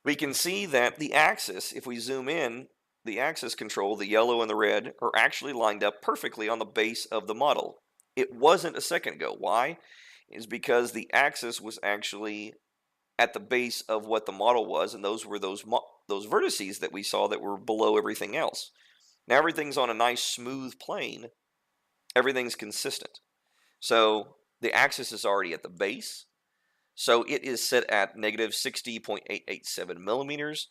we can see that the axis, if we zoom in, the axis control, the yellow and the red, are actually lined up perfectly on the base of the model. It wasn't a second ago. Why? It's because the axis was actually at the base of what the model was, and those were those vertices that we saw that were below everything else. Now everything's on a nice smooth plane. Everything's consistent. So the axis is already at the base. So it is set at negative 60.887 millimeters.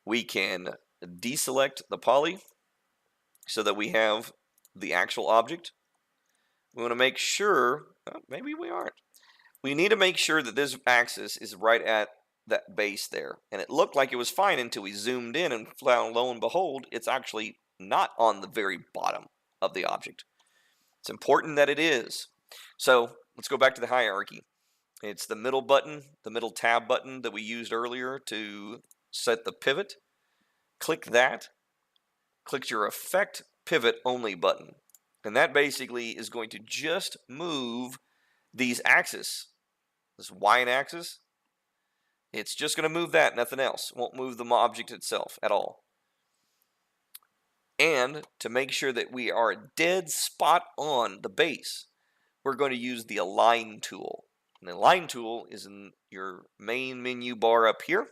We can deselect the poly so that we have the actual object. We want to make sure, maybe we aren't. We need to make sure that this axis is right at that base there. And it looked like it was fine until we zoomed in and found, lo and behold, it's actually not on the very bottom of the object. It's important that it is. So let's go back to the hierarchy. It's the middle button, the middle tab button that we used earlier to set the pivot. Click that. Click your Effect Pivot Only button. And that basically is going to just move these axes. This Y axis. It's just going to move that, nothing else. It won't move the object itself at all. And to make sure that we are dead spot on the base, we're going to use the Align tool. And the Align tool is in your main menu bar up here.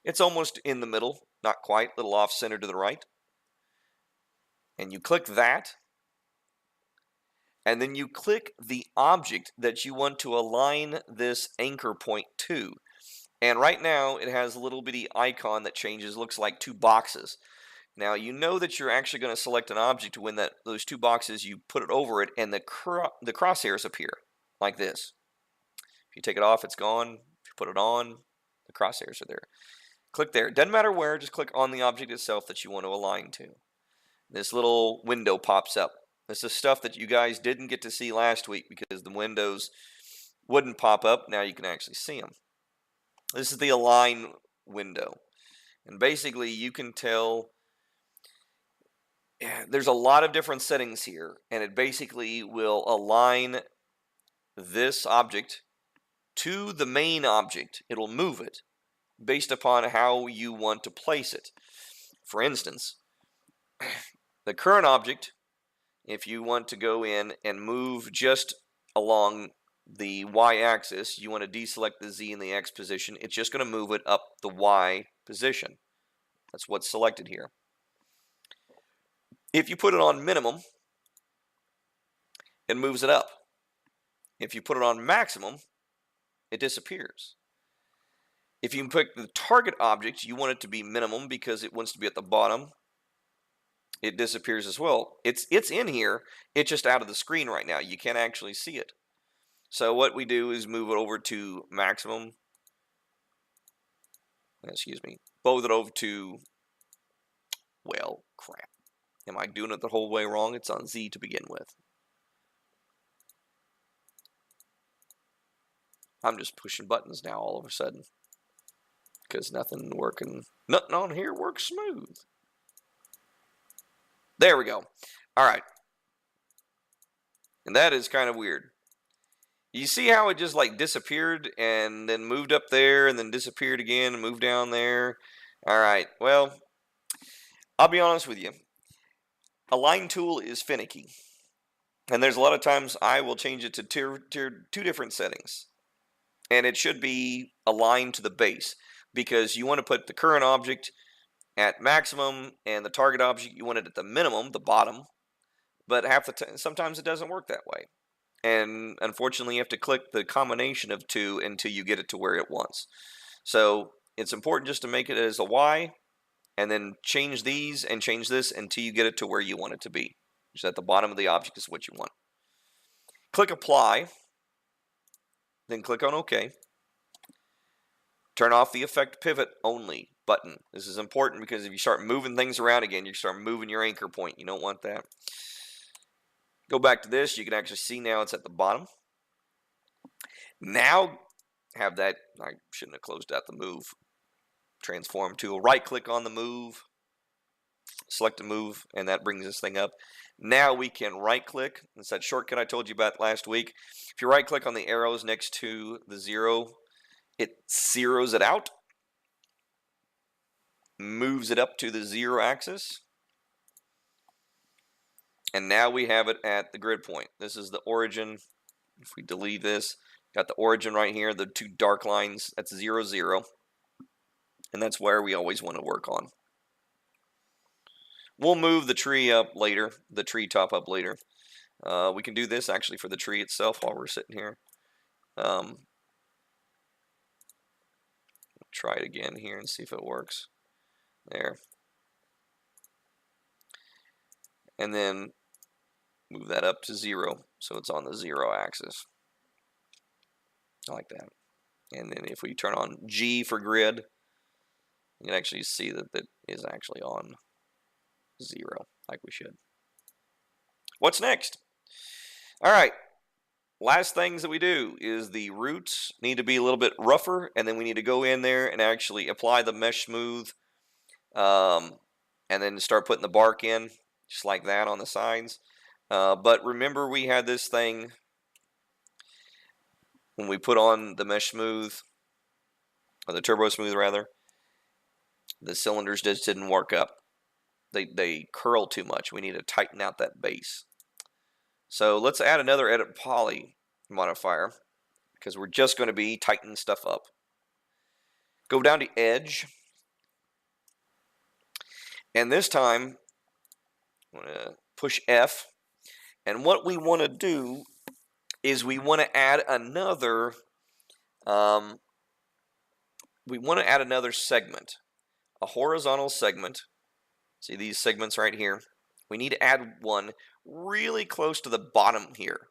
It's almost in the middle, not quite, a little off center to the right. And you click that. And then you click the object that you want to align this anchor point to. And right now it has a little bitty icon that changes, looks like two boxes. Now you know that you're actually going to select an object when those two boxes, you put it over it and the crosshairs appear like this. If you take it off, it's gone. If you put it on, the crosshairs are there. Click there. Doesn't matter where, just click on the object itself that you want to align to. This little window pops up. This is stuff that you guys didn't get to see last week because the windows wouldn't pop up. Now you can actually see them. This is the Align window. And basically you can tell there's a lot of different settings here, and it basically will align this object to the main object. It'll move it based upon how you want to place it. For instance, the current object, if you want to go in and move just along the Y-axis, you want to deselect the Z and the X position, it's just going to move it up the Y position. That's what's selected here. If you put it on minimum, it moves it up. If you put it on maximum, it disappears. If you pick the target object, you want it to be minimum because it wants to be at the bottom. It disappears as well. It's in here, it's just out of the screen right now. You can't actually see it. So what we do is move it over to maximum. Excuse me. Move it over to, well, crap. Am I doing it the whole way wrong? It's on Z to begin with. I'm just pushing buttons now all of a sudden because nothing on here works smooth. There we go. All right. And that is kind of weird. You see how it just like disappeared and then moved up there and then disappeared again and moved down there? All right. Well, I'll be honest with you. Align tool is finicky. And there's a lot of times I will change it to two different settings. And it should be aligned to the base because you want to put the current object at maximum and the target object you want it at the minimum, the bottom. But sometimes it doesn't work that way. And unfortunately you have to click the combination of two until you get it to where it wants. So it's important just to make it as a Y and then change these and change this until you get it to where you want it to be. Just at the bottom of the object is what you want. Click Apply, then click on OK. Turn off the Effect Pivot Only button. This is important because if you start moving things around again, you start moving your anchor point. You don't want that. Go back to this. You can actually see now it's at the bottom. Now have that. I shouldn't have closed out the Move Transform tool. Right click on the move, select the move, and that brings this thing up. Now we can right click. It's that shortcut I told you about last week. If you right click on the arrows next to the zero, it zeroes it out, moves it up to the zero axis, and now we have it at the grid point. This is the origin. If we delete this, got the origin right here, the two dark lines, that's 0, 0. And that's where we always want to work on. We'll move the tree up later, the tree top up later. We can do this actually for the tree itself while we're sitting here. Try it again here and see if it works. There. And then Move that up to 0 so it's on the 0 axis. I like that. And then if we turn on G for grid, you can actually see that that is actually on 0, like we should. What's next? All right. Last things that we do is the roots need to be a little bit rougher, and then we need to go in there and actually apply the mesh smooth, and then start putting the bark in, just like that on the sides. But remember, we had this thing when we put on the mesh smooth, or the turbo smooth rather, the cylinders just didn't work up. They curl too much. We need to tighten out that base. So let's add another edit poly modifier, because we're just going to be tightening stuff up. Go down to edge, and this time I'm going to push F, and what we want to do is we want to add another segment, a horizontal segment. See these segments right here? We need to add one really close to the bottom here.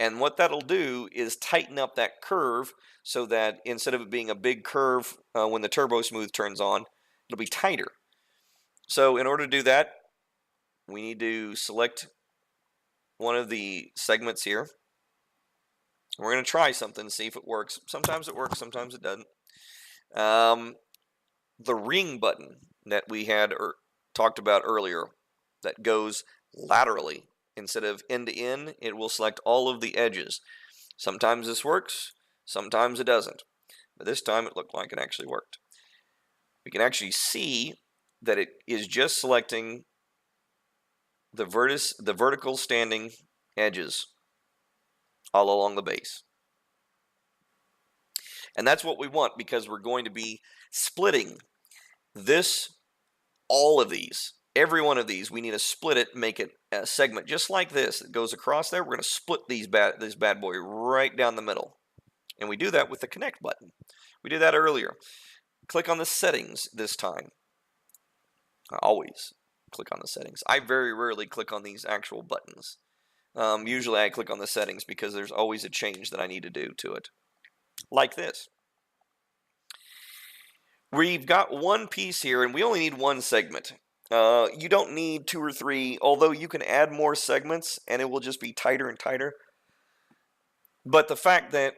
And what that'll do is tighten up that curve so that instead of it being a big curve when the turbo smooth turns on, it'll be tighter. So in order to do that, we need to select one of the segments here. We're going to try something, see if it works. Sometimes it works, sometimes it doesn't. The ring button that we had talked about earlier, that goes laterally instead of end to end, it will select all of the edges. Sometimes this works, sometimes it doesn't, but this time it looked like it actually worked. We can actually see that it is just selecting the vertical standing edges all along the base. And that's what we want, because we're going to be splitting all of these. Every one of these, we need to split it, make it a segment just like this that goes across there. We're going to split this bad boy right down the middle. And we do that with the connect button. We did that earlier. Click on the settings this time. I always click on the settings. I very rarely click on these actual buttons. Usually I click on the settings because there's always a change that I need to do to it. Like this. We've got one piece here, and we only need one segment. You don't need 2 or 3, although you can add more segments and it will just be tighter and tighter. But the fact that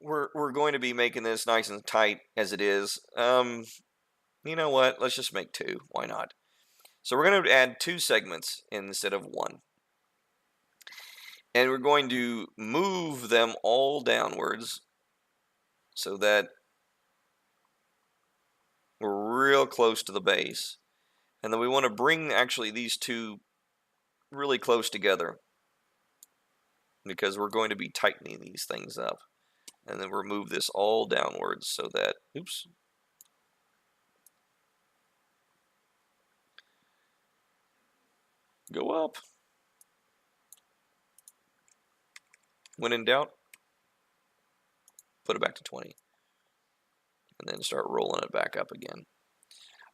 we're going to be making this nice and tight as it is, you know what? Let's just make 2. Why not? So we're going to add 2 segments instead of 1. And we're going to move them all downwards so that we're real close to the base. And then we want to bring actually these 2 really close together, because we're going to be tightening these things up. And then we'll move this all downwards so that, oops. Go up. When in doubt, put it back to 20. And then start rolling it back up again.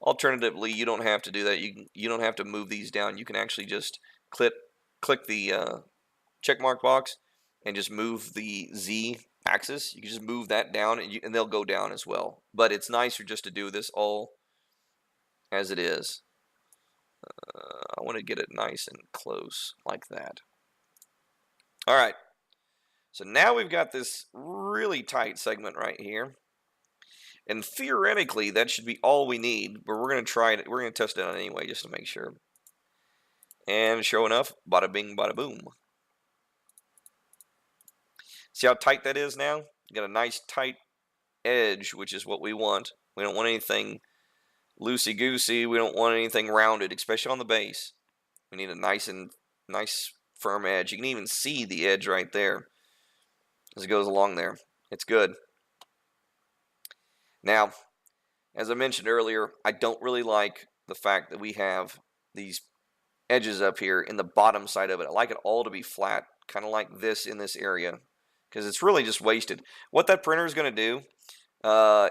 Alternatively, you don't have to do that. You don't have to move these down. You can actually just click the check mark box and just move the Z axis. You can just move that down, and they'll go down as well. But it's nicer just to do this all as it is. I want to get it nice and close like that. All right. So now we've got this really tight segment right here. And theoretically, that should be all we need, but we're going to try it. We're going to test it out anyway, just to make sure. And sure enough, bada bing, bada boom. See how tight that is now? You got a nice tight edge, which is what we want. We don't want anything loosey-goosey. We don't want anything rounded, especially on the base. We need a nice firm edge. You can even see the edge right there as it goes along there. It's good. Now, as I mentioned earlier, I don't really like the fact that we have these edges up here in the bottom side of it. I like it all to be flat, kind of like this in this area, because it's really just wasted. What that printer is going to do,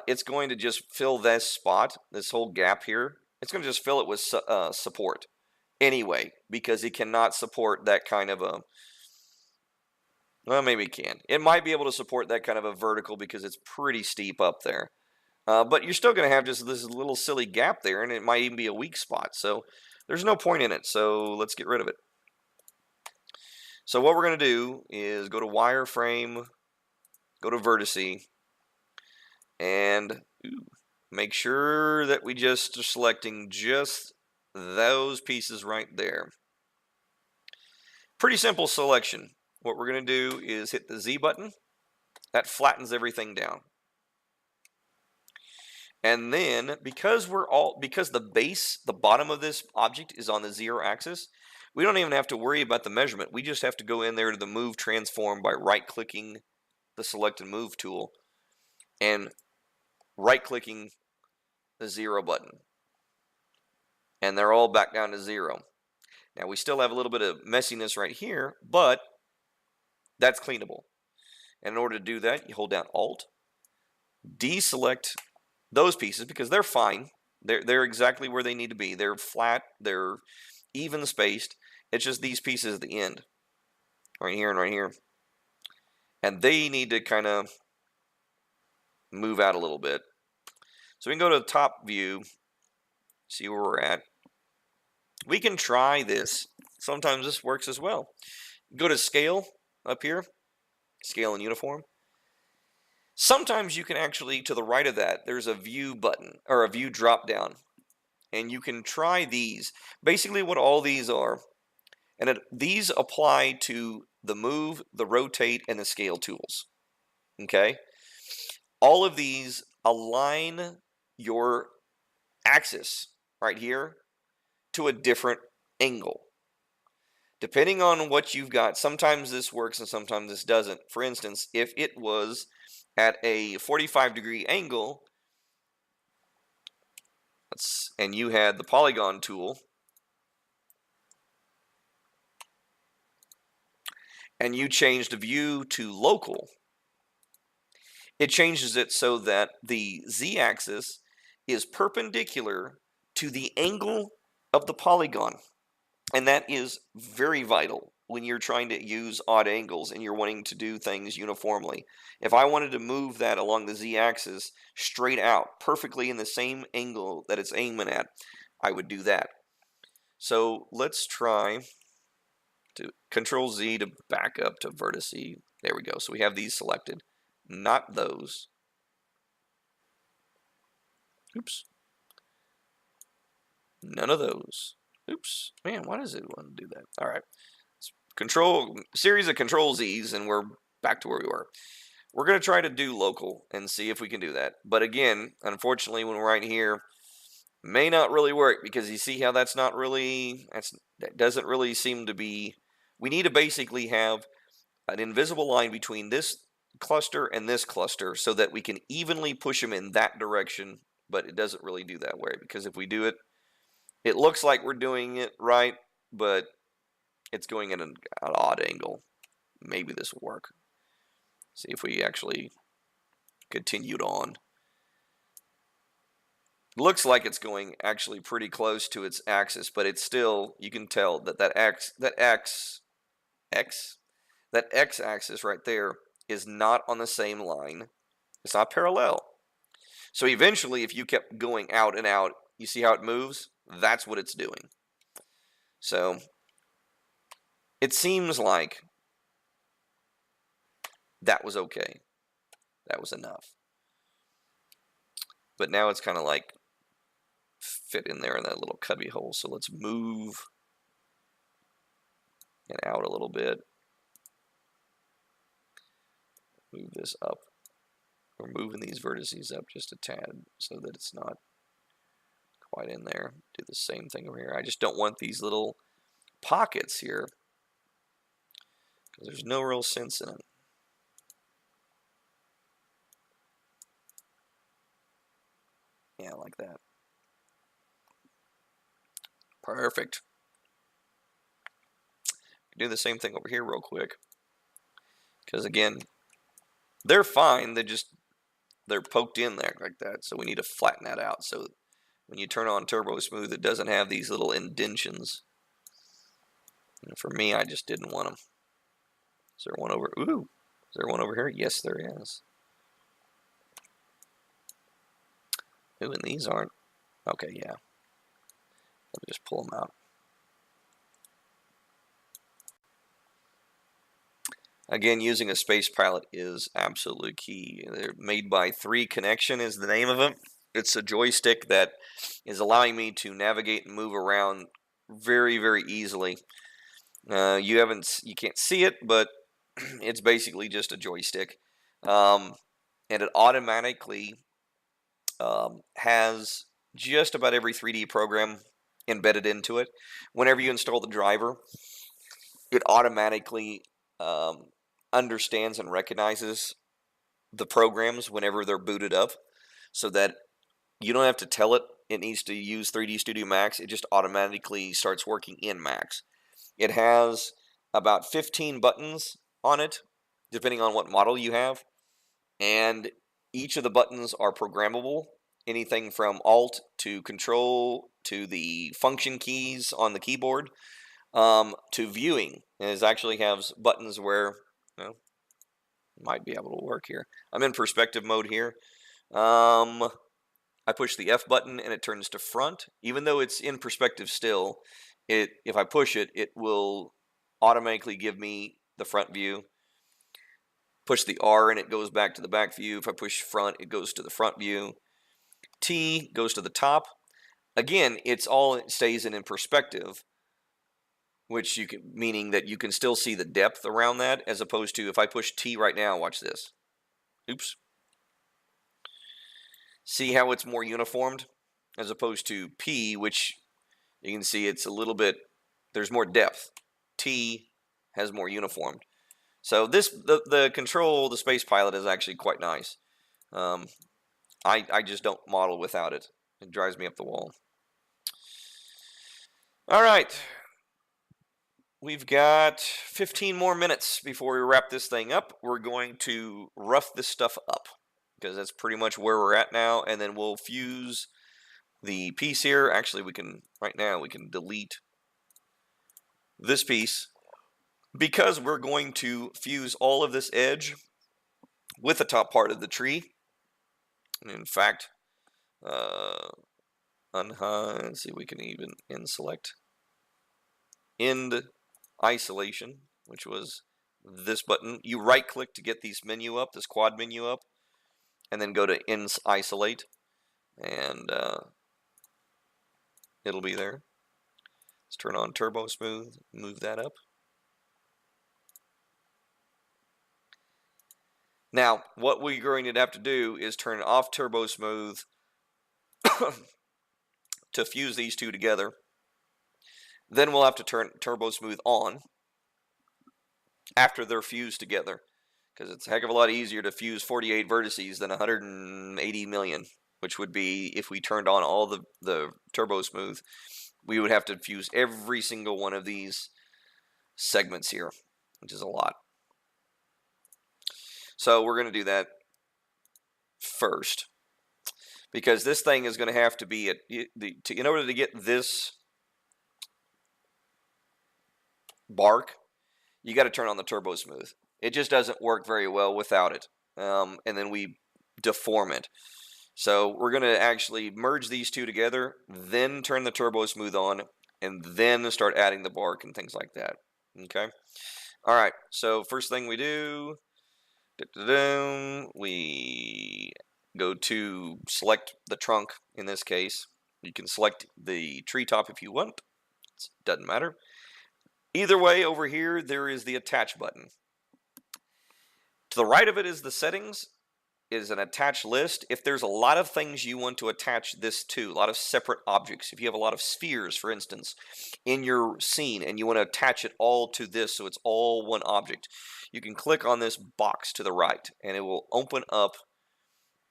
it's going to just fill this spot, this whole gap here. It's going to just fill it with support. anyway, because it cannot support that kind of a, well, maybe it can. It might be able to support that kind of a vertical because it's pretty steep up there. But you're still going to have just this little silly gap there, and it might even be a weak spot. So there's no point in it. So let's get rid of it. So what we're going to do is go to wireframe, go to vertice, and make sure that we just are selecting just those pieces right there. Pretty simple selection. What we're going to do is hit the Z button. That flattens everything down. And then because the base, the bottom of this object is on the 0 axis, we don't even have to worry about the measurement. We just have to go in there to the move transform by right-clicking the select and move tool and right-clicking the 0 button. And they're all back down to 0. Now we still have a little bit of messiness right here, but that's cleanable. And in order to do that, you hold down Alt, deselect those pieces because they're fine. They're exactly where they need to be. They're flat, they're even spaced. It's just these pieces at the end, right here and right here. And they need to kind of move out a little bit. So we can go to the top view, see where we're at. We can try this. Sometimes this works as well. Go to scale up here, scale and uniform. Sometimes you can actually, to the right of that, there's a view button or a view drop down. And you can try these. Basically what all these are, and these apply to the move, the rotate, and the scale tools. Okay? All of these align your axis right here to a different angle. Depending on what you've got, sometimes this works and sometimes this doesn't. For instance, if it was at a 45-degree angle, and you had the polygon tool, and you changed the view to local, it changes it so that the z-axis is perpendicular to the angle of the polygon. And that is very vital when you're trying to use odd angles and you're wanting to do things uniformly. If I wanted to move that along the z-axis straight out, perfectly in the same angle that it's aiming at, I would do that. So let's try to Control Z to back up to vertice. There we go. So we have these selected, not those. Oops. None of those. Oops. Man, why does it want to do that? All right. Series of Control Z's, and we're back to where we were. We're going to try to do local and see if we can do that. But again, unfortunately, when we're right here, may not really work because you see how that's not really, that doesn't really seem to be, we need to basically have an invisible line between this cluster and this cluster so that we can evenly push them in that direction, but it doesn't really do that way because if we do it, it looks like we're doing it right, but it's going at an odd angle. Maybe this will work. See if we actually continued on. Looks like it's going actually pretty close to its axis, but it's still, you can tell that that x-axis right there is not on the same line. It's not parallel. So eventually, if you kept going out and out, you see how it moves? That's what it's doing. So it seems like that was okay. That was enough. But now it's kind of like fit in there in that little cubby hole. So let's move and out a little bit. Move this up. We're moving these vertices up just a tad so that it's not quite in there. Do the same thing over here. I just don't want these little pockets here because there's no real sense in it. Yeah, like that. Perfect. Do the same thing over here real quick. Because again, they're fine. They're poked in there like that. So we need to flatten that out. So when you turn on Turbo Smooth, it doesn't have these little indentions. And for me, I just didn't want them. Is there one over? Ooh, is there one over here? Yes, there is. Ooh, and these aren't. Okay, yeah. Let me just pull them out. Again, using a space pilot is absolutely key. They're made by 3 Connection is the name of them. It's a joystick that is allowing me to navigate and move around very, very easily. You can't see it, but it's basically just a joystick, and it automatically has just about every 3D program embedded into it. Whenever you install the driver, it automatically understands and recognizes the programs whenever they're booted up, so that you don't have to tell it needs to use 3D Studio Max. It just automatically starts working in Max. It has about 15 buttons on it, depending on what model you have, and each of the buttons are programmable. Anything from Alt to Control to the function keys on the keyboard, to viewing. And it actually has buttons where, well, might be able to work here. I'm in perspective mode here. I push the F button and it turns to front. Even though it's in perspective still, if I push it, it will automatically give me the front view. Push the R and it goes back to the back view. If I push front, it goes to the front view. T goes to the top. Again, it stays in perspective, which meaning that you can still see the depth around that, as opposed to if I push T right now, watch this. Oops. See how it's more uniformed, as opposed to P, which you can see it's a little bit, there's more depth. T has more uniformed. So the control, the space pilot is actually quite nice. I just don't model without it. It drives me up the wall. All right. We've got 15 more minutes before we wrap this thing up. We're going to rough this stuff up, because that's pretty much where we're at now, and then we'll fuse the piece here. Actually, right now we can delete this piece, because we're going to fuse all of this edge with the top part of the tree. And in fact, let's see, we can even select end isolation, which was this button. You right click to get this quad menu up, and then go to end isolate, and it'll be there. Let's turn on Turbo Smooth, move that up. Now, what we're going to have to do is turn off Turbo Smooth to fuse these two together. Then we'll have to turn Turbo Smooth on after they're fused together, because it's a heck of a lot easier to fuse 48 vertices than 180 million, which would be if we turned on all the Turbo Smooth. We would have to fuse every single one of these segments here, which is a lot. So we're going to do that first, because this thing is going to have to be in order to get this bark, you got to turn on the Turbo Smooth. It just doesn't work very well without it, and then we deform it. So we're going to actually merge these two together, then turn the Turbo Smooth on, and then start adding the bark and things like that. Okay? All right, so first thing we do, we go to select the trunk in this case. You can select the treetop if you want. It doesn't matter. Either way, over here, there is the attach button. To the right of it is the settings, is an attach list. If there's a lot of things you want to attach this to, a lot of separate objects, if you have a lot of spheres, for instance, in your scene, and you want to attach it all to this so it's all one object, you can click on this box to the right, and it will open up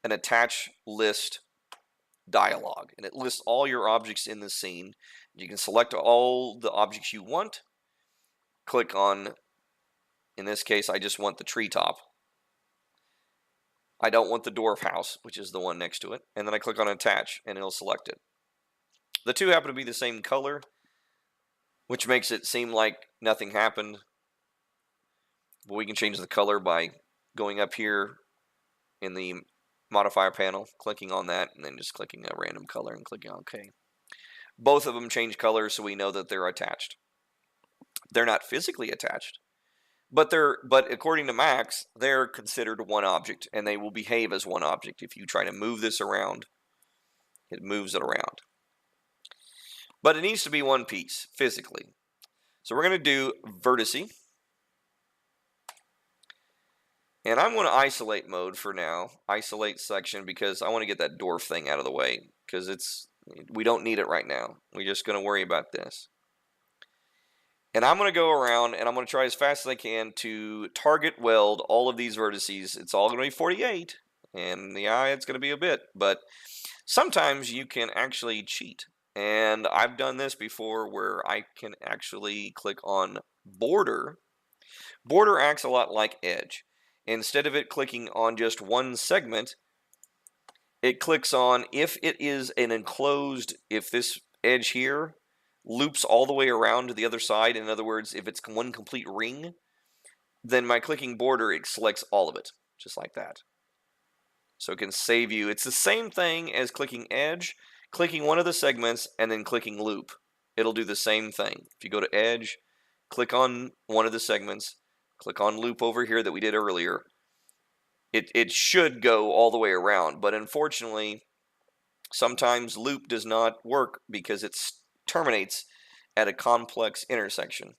an attach list dialog, and it lists all your objects in the scene. You can select all the objects you want, click on, in this case, I just want the treetop. I don't want the dwarf house, which is the one next to it. And then I click on attach, and it'll select it. The two happen to be the same color, which makes it seem like nothing happened. But we can change the color by going up here in the modifier panel, clicking on that, and then just clicking a random color and clicking OK. Both of them change colors, so we know that they're attached. They're not physically attached, but according to Max, they're considered one object, and they will behave as one object. If you try to move this around, it moves it around. But it needs to be one piece physically. So we're going to do vertice. And I'm going to isolate mode for now, isolate section, because I want to get that dwarf thing out of the way, because we don't need it right now. We're just going to worry about this. And I'm going to go around and I'm going to try as fast as I can to target weld all of these vertices. It's all going to be 48, and yeah, it's going to be a bit, but sometimes you can actually cheat. And I've done this before where I can actually click on border. Border acts a lot like edge. Instead of it clicking on just one segment, it clicks on, if it is an enclosed, if this edge here loops all the way around to the other side, in other words, if it's one complete ring, then by clicking border, it selects all of it, just like that. So it can save you. It's the same thing as clicking edge, clicking one of the segments, and then clicking loop. It'll do the same thing. If you go to edge, click on one of the segments, click on loop over here that we did earlier, it should go all the way around, but unfortunately sometimes loop does not work because it terminates at a complex intersection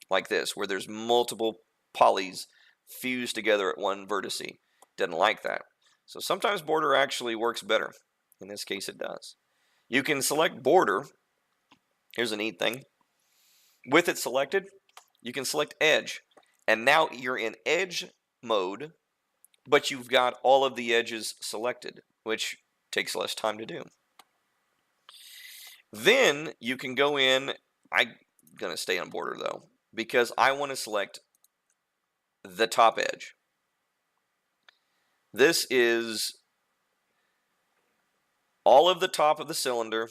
like this, where there's multiple polys fused together at one vertice. Doesn't like that. So sometimes border actually works better. In this case it does. You can select border. Here's a neat thing. With it selected, you can select edge. And now you're in edge mode, but you've got all of the edges selected, which takes less time to do. Then you can go in, I'm going to stay on border though, because I want to select the top edge. This is all of the top of the cylinder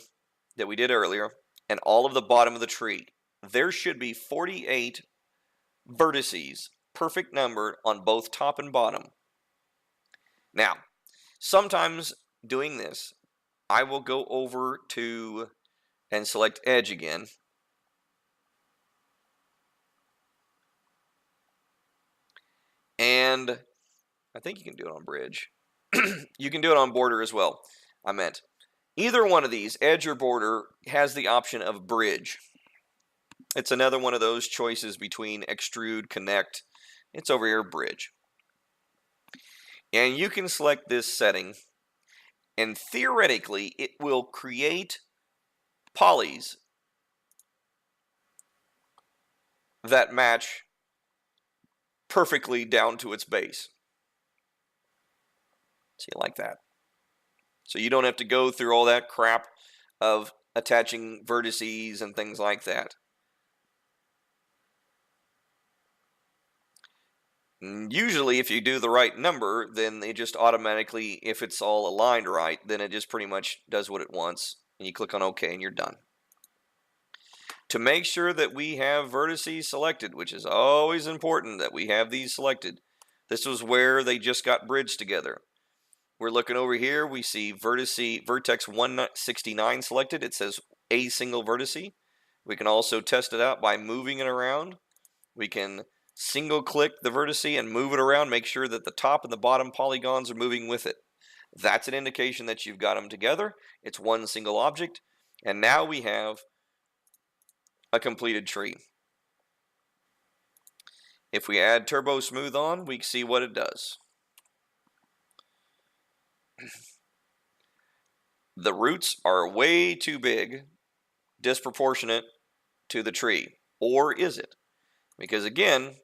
that we did earlier, and all of the bottom of the tree. There should be 48 vertices, perfect number on both top and bottom. Now, sometimes doing this, I will go over to and select edge again. And I think you can do it on bridge. You can do it on border as well. I meant either one of these, edge or border, has the option of bridge. It's another one of those choices between extrude, connect. It's over here, bridge. And you can select this setting, and theoretically it will create polys that match perfectly down to its base. See, like that. So you don't have to go through all that crap of attaching vertices and things like that. Usually if you do the right number, then it just automatically, if it's all aligned right, then it just pretty much does what it wants, and you click on OK and you're done. To make sure that we have vertices selected, which is always important that we have these selected, this was where they just got bridged together. We're looking over here, we see vertex 169 selected. It says a single vertice. We can also test it out by moving it around. We can single click the vertice and move it around, make sure that the top and the bottom polygons are moving with it. That's an indication that you've got them together. It's one single object, and now we have a completed tree. If we add Turbo Smooth on, we can see what it does. The roots are way too big, disproportionate to the tree. Or is it? Because again,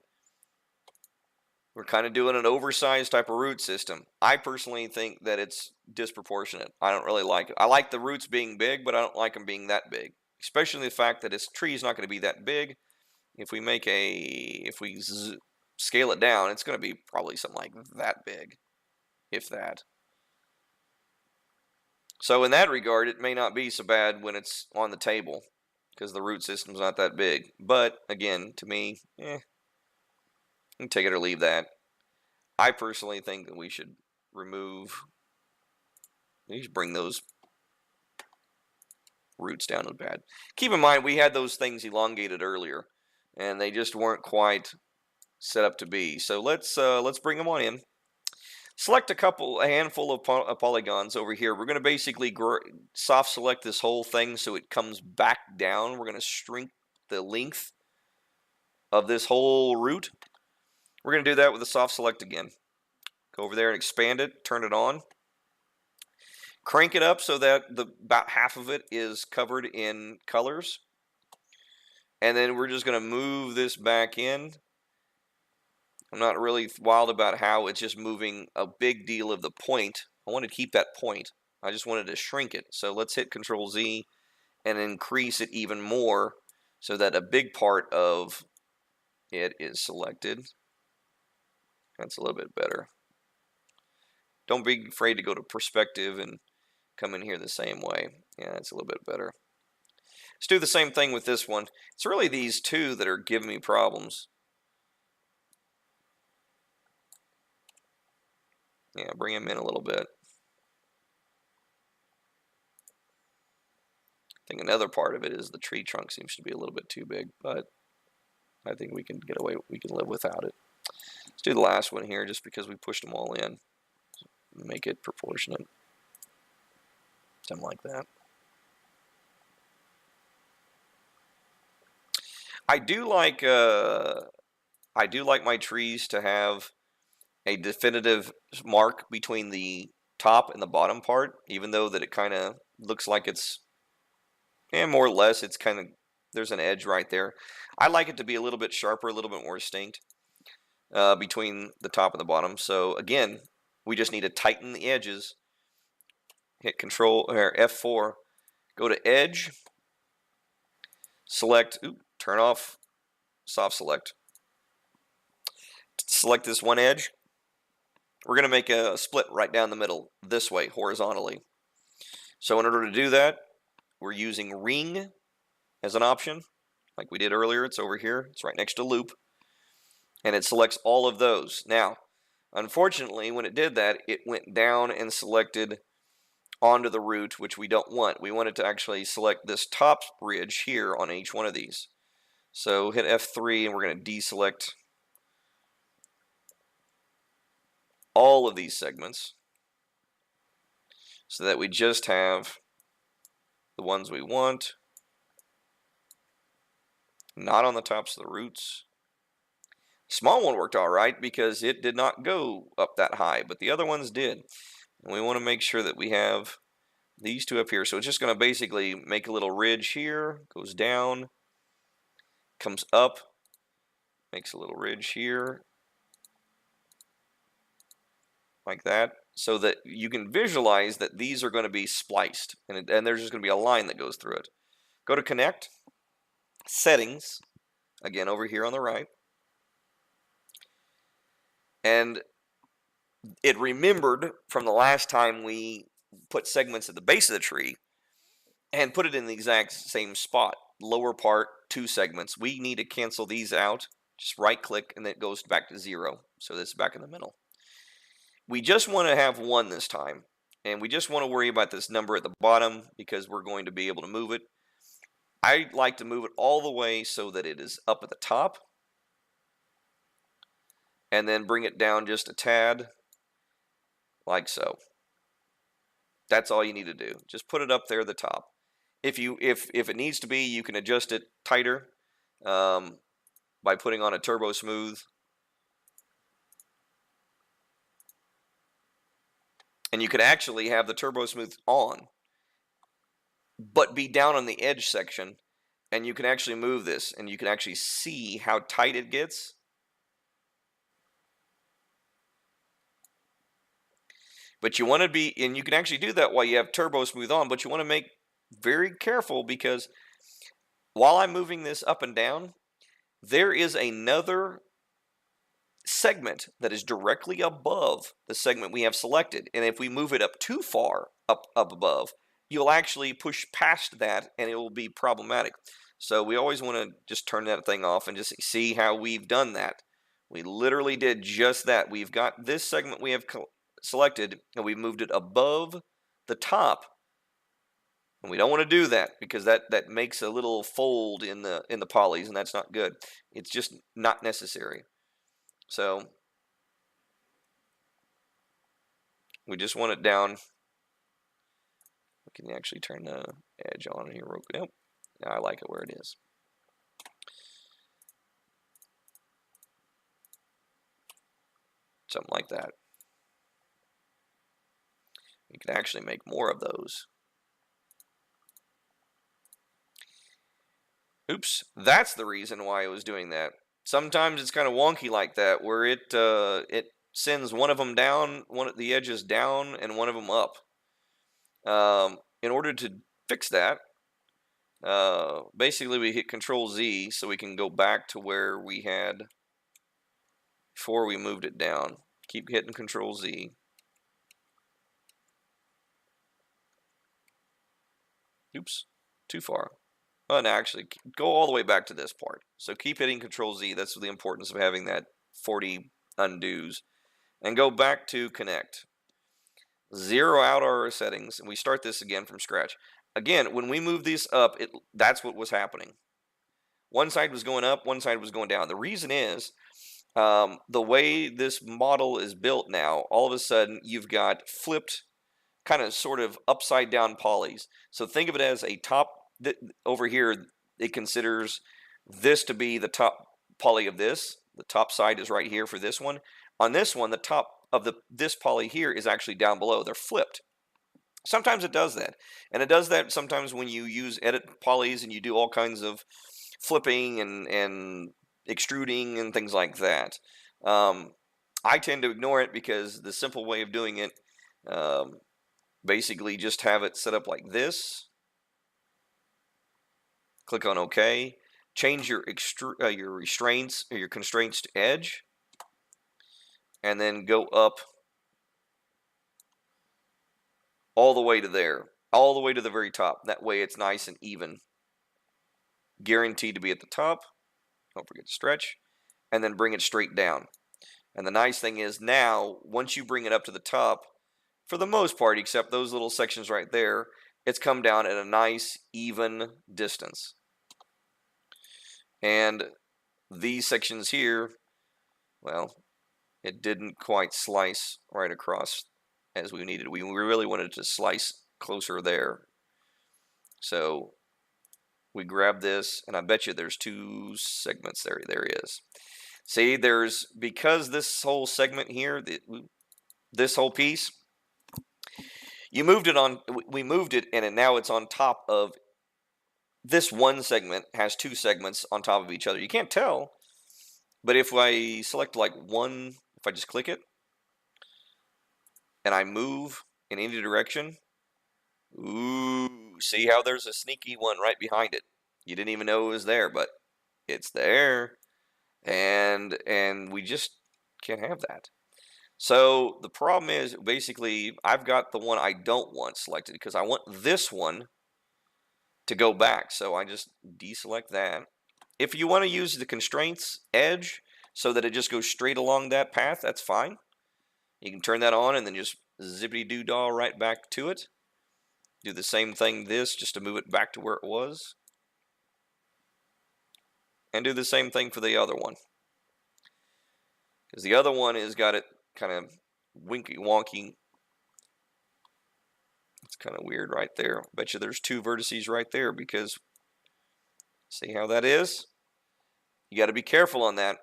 we're kind of doing an oversized type of root system. I personally think that it's disproportionate. I don't really like it. I like the roots being big, but I don't like them being that big. Especially the fact that this tree is not going to be that big. If we scale it down, it's going to be probably something like that big, if that. So in that regard, it may not be so bad when it's on the table, because the root system's not that big. But again, to me, you can take it or leave that. I personally think that we should bring those roots down a bad. Keep in mind, we had those things elongated earlier, and they just weren't quite set up to be. So let's bring them on in. Select a handful of polygons over here. We're going to basically soft select this whole thing so it comes back down. We're going to shrink the length of this whole root. We're going to do that with a soft select again. Go over there and expand it, turn it on. Crank it up so that about half of it is covered in colors. And then we're just going to move this back in. I'm not really wild about how it's just moving a big deal of the point. I want to keep that point. I just wanted to shrink it. So let's hit Control Z and increase it even more so that a big part of it is selected. That's a little bit better. Don't be afraid to go to perspective and come in here the same way. Yeah, that's a little bit better. Let's do the same thing with this one. It's really these two that are giving me problems. Yeah, bring them in a little bit. I think another part of it is the tree trunk seems to be a little bit too big, but I think we can live without it. Let's do the last one here just because we pushed them all in. Make it proportionate. Something like that. I do like my trees to have a definitive mark between the top and the bottom part, even though that it kind of looks like it's, more or less, it's kind of, there's an edge right there. I like it to be a little bit sharper, a little bit more distinct between the top and the bottom. So again, we just need to tighten the edges. Hit Control or F4, go to Edge, select, turn off soft select. Select this one edge. We're going to make a split right down the middle, this way, horizontally. So in order to do that, we're using Ring as an option, like we did earlier. It's over here. It's right next to Loop. And it selects all of those. Now, unfortunately, when it did that, it went down and selected onto the root, which we don't want. We want it to actually select this top ridge here on each one of these. So hit F3 and we're going to deselect all of these segments so that we just have the ones we want, not on the tops of the roots. Small one worked all right because it did not go up that high, but the other ones did. And we want to make sure that we have these two up here. So it's just going to basically make a little ridge here, goes down, comes up, makes a little ridge here, like that, so that you can visualize that these are going to be spliced, and there's just going to be a line that goes through it. Go to Connect, Settings, again over here on the right, and it remembered from the last time we put segments at the base of the tree and put it in the exact same spot. Lower part, 2 segments. We need to cancel these out. Just right click and then it goes back to 0. So this is back in the middle. We just want to have 1 this time. And we just want to worry about this number at the bottom because we're going to be able to move it. I like to move it all the way so that it is up at the top. And then bring it down just a tad. Like so. That's all you need to do. Just put it up there at the top. If it needs to be, you can adjust it tighter by putting on a Turbo Smooth. And you could actually have the Turbo Smooth on, but be down on the edge section, and you can actually move this, and you can actually see how tight it gets. But you want to be, and you can actually do that while you have Turbo Smooth on, but you want to make very careful because while I'm moving this up and down, there is another segment that is directly above the segment we have selected. And if we move it up too far up above, you'll actually push past that and it will be problematic. So we always want to just turn that thing off and just see how we've done that. We literally did just that. We've got this segment we have selected, and we've moved it above the top. And we don't want to do that because that makes a little fold in the polys, and that's not good. It's just not necessary. So we just want it down. We can actually turn the edge on here real quick. Nope. I like it where it is. Something like that. You can actually make more of those. Oops, that's the reason why it was doing that. Sometimes it's kind of wonky like that, where it sends one of them down, one of the edges down, and one of them up. In order to fix that, basically we hit Control Z so we can go back to where we had before we moved it down. Keep hitting Control Z. Oops, too far. Oh, no, actually, go all the way back to this part. So keep hitting Control Z. That's the importance of having that 40 undos. And go back to Connect. Zero out our settings, and we start this again from scratch. Again, when we move these up, that's what was happening. One side was going up, one side was going down. The reason is the way this model is built now, all of a sudden you've got flipped, kind of sort of upside down polys. So think of it as a top. Over here, it considers this to be the top poly of this. The top side is right here for this one. On this one, the top of this poly here is actually down below. They're flipped. Sometimes it does that. And it does that sometimes when you use edit polys and you do all kinds of flipping and extruding and things like that. I tend to ignore it because the simple way of doing it, basically just have it set up like this. Click on OK. Change your restraints or your constraints to edge, and then go up all the way to there, all the way to the very top. That way it's nice and even. Guaranteed to be at the top. Don't forget to stretch, and then bring it straight down. And the nice thing is now, once you bring it up to the top, for the most part, except those little sections right there, it's come down at a nice even distance. And these sections here, well, it didn't quite slice right across as we needed. We really wanted to slice closer there. So we grab this, and I bet you there's two segments there. There is. See, because this whole segment here, this whole piece, we moved it, and now it's on top of this one segment. Has two segments on top of each other. You can't tell, but if I select like one, if I just click it, and I move in any direction, ooh, see how there's a sneaky one right behind it. You didn't even know it was there, but it's there, and we just can't have that. So the problem is, basically, I've got the one I don't want selected because I want this one to go back. So I just deselect that. If you want to use the constraints edge so that it just goes straight along that path, that's fine. You can turn that on and then just zippity-doo-dah right back to it. Do the same thing just to move it back to where it was. And do the same thing for the other one. Because the other one has got it kind of winky-wonky. It's kind of weird right there. Bet you there's two vertices right there because see how that is? You got to be careful on that.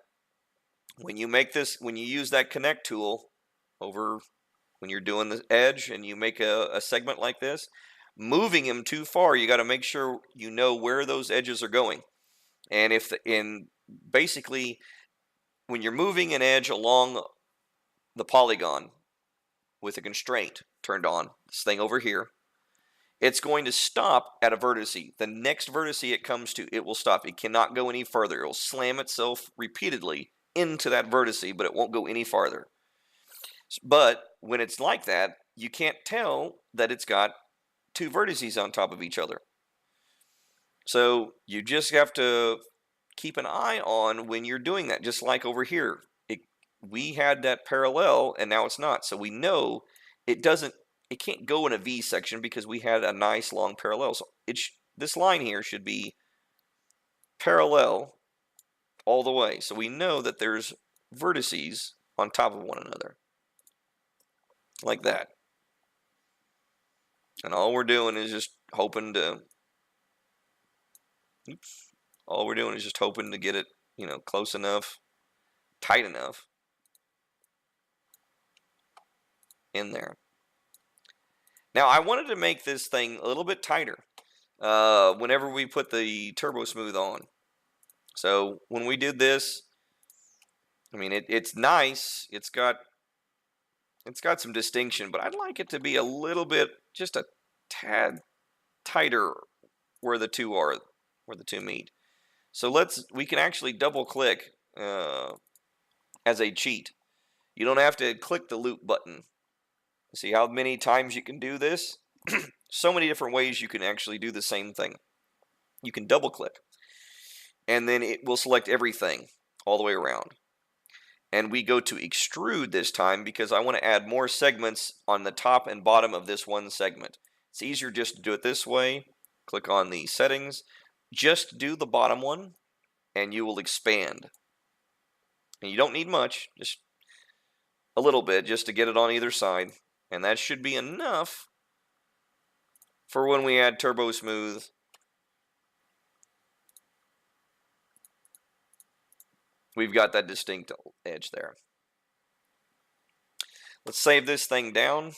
When you use that connect tool when you're doing the edge and you make a segment like this, moving them too far, you got to make sure you know where those edges are going. And basically, when you're moving an edge along the polygon with a constraint turned on, this thing over here, it's going to stop at a vertice. The next vertice it comes to, it will stop. It cannot go any further. It will slam itself repeatedly into that vertice, but it won't go any farther. But when it's like that, you can't tell that it's got two vertices on top of each other. So you just have to keep an eye on when you're doing that. Just like over here, we had that parallel and now it's not. So we know it doesn't, it can't go in a V section because we had a nice long parallel. So this line here should be parallel all the way. So we know that there's vertices on top of one another like that. And all we're doing is just hoping to, all we're doing is just hoping to get it, close enough, tight enough in there. Now I wanted to make this thing a little bit tighter whenever we put the Turbo Smooth on. So when we did this, I mean, it's nice. It's got some distinction, but I'd like it to be a little bit, just a tad tighter where the two meet. So we can actually double click as a cheat. You don't have to click the loop button. See how many times you can do this? So many different ways you can actually do the same thing. You can double click, and then it will select everything all the way around. And we go to extrude this time because I want to add more segments on the top and bottom of this one segment. It's easier just to do it this way. Click on the settings. Just do the bottom one, and you will expand. And you don't need much, just a little bit, just to get it on either side. And that should be enough for when we add Turbo Smooth. We've got that distinct edge there. Let's save this thing down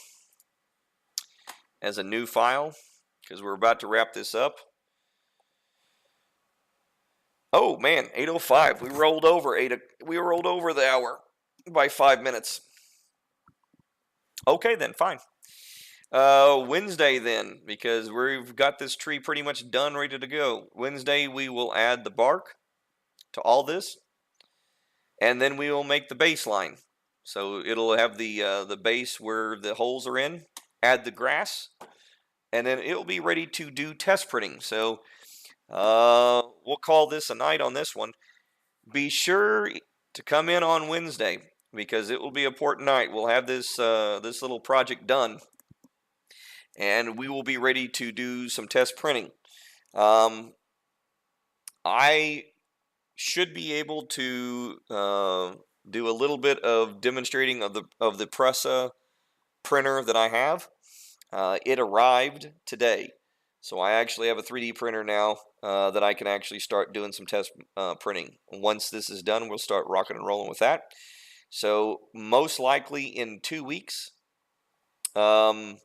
as a new file because we're about to wrap this up. Oh man, 8:05. We rolled over the hour by 5 minutes. Okay then, fine. Wednesday then, because we've got this tree pretty much done, ready to go. Wednesday we will add the bark to all this, and then we will make the baseline. So it'll have the base where the holes are in, add the grass, and then it'll be ready to do test printing. So we'll call this a night on this one. Be sure to come in on Wednesday because it will be an important night. We'll have this little project done, and we will be ready to do some test printing. I should be able to do a little bit of demonstrating of the Pressa printer that I have. It arrived today, so I actually have a 3D printer now that I can actually start doing some test printing. Once this is done, we'll start rocking and rolling with that. So most likely in 2 weeks. Oh,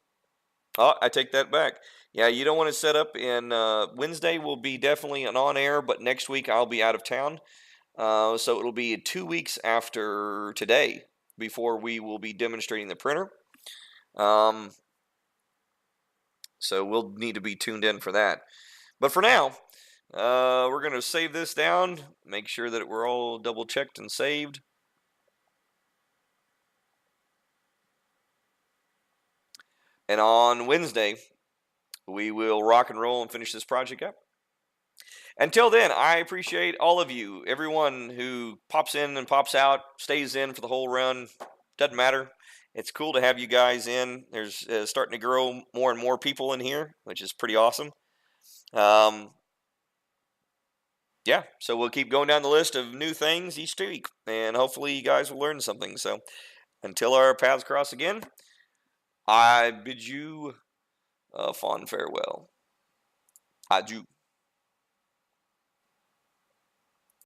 I take that back. Yeah, you don't want to set up in Wednesday will be definitely an on-air, but next week I'll be out of town. So it'll be 2 weeks after today before we will be demonstrating the printer. So we'll need to be tuned in for that. But for now, we're going to save this down, make sure that we're all double checked and saved. And on Wednesday, we will rock and roll and finish this project up. Until then, I appreciate all of you, everyone who pops in and pops out, stays in for the whole run. Doesn't matter. It's cool to have you guys in. There's starting to grow more and more people in here, which is pretty awesome. Yeah, so we'll keep going down the list of new things each week, and hopefully you guys will learn something. So until our paths cross again, I bid you a fond farewell. Adieu.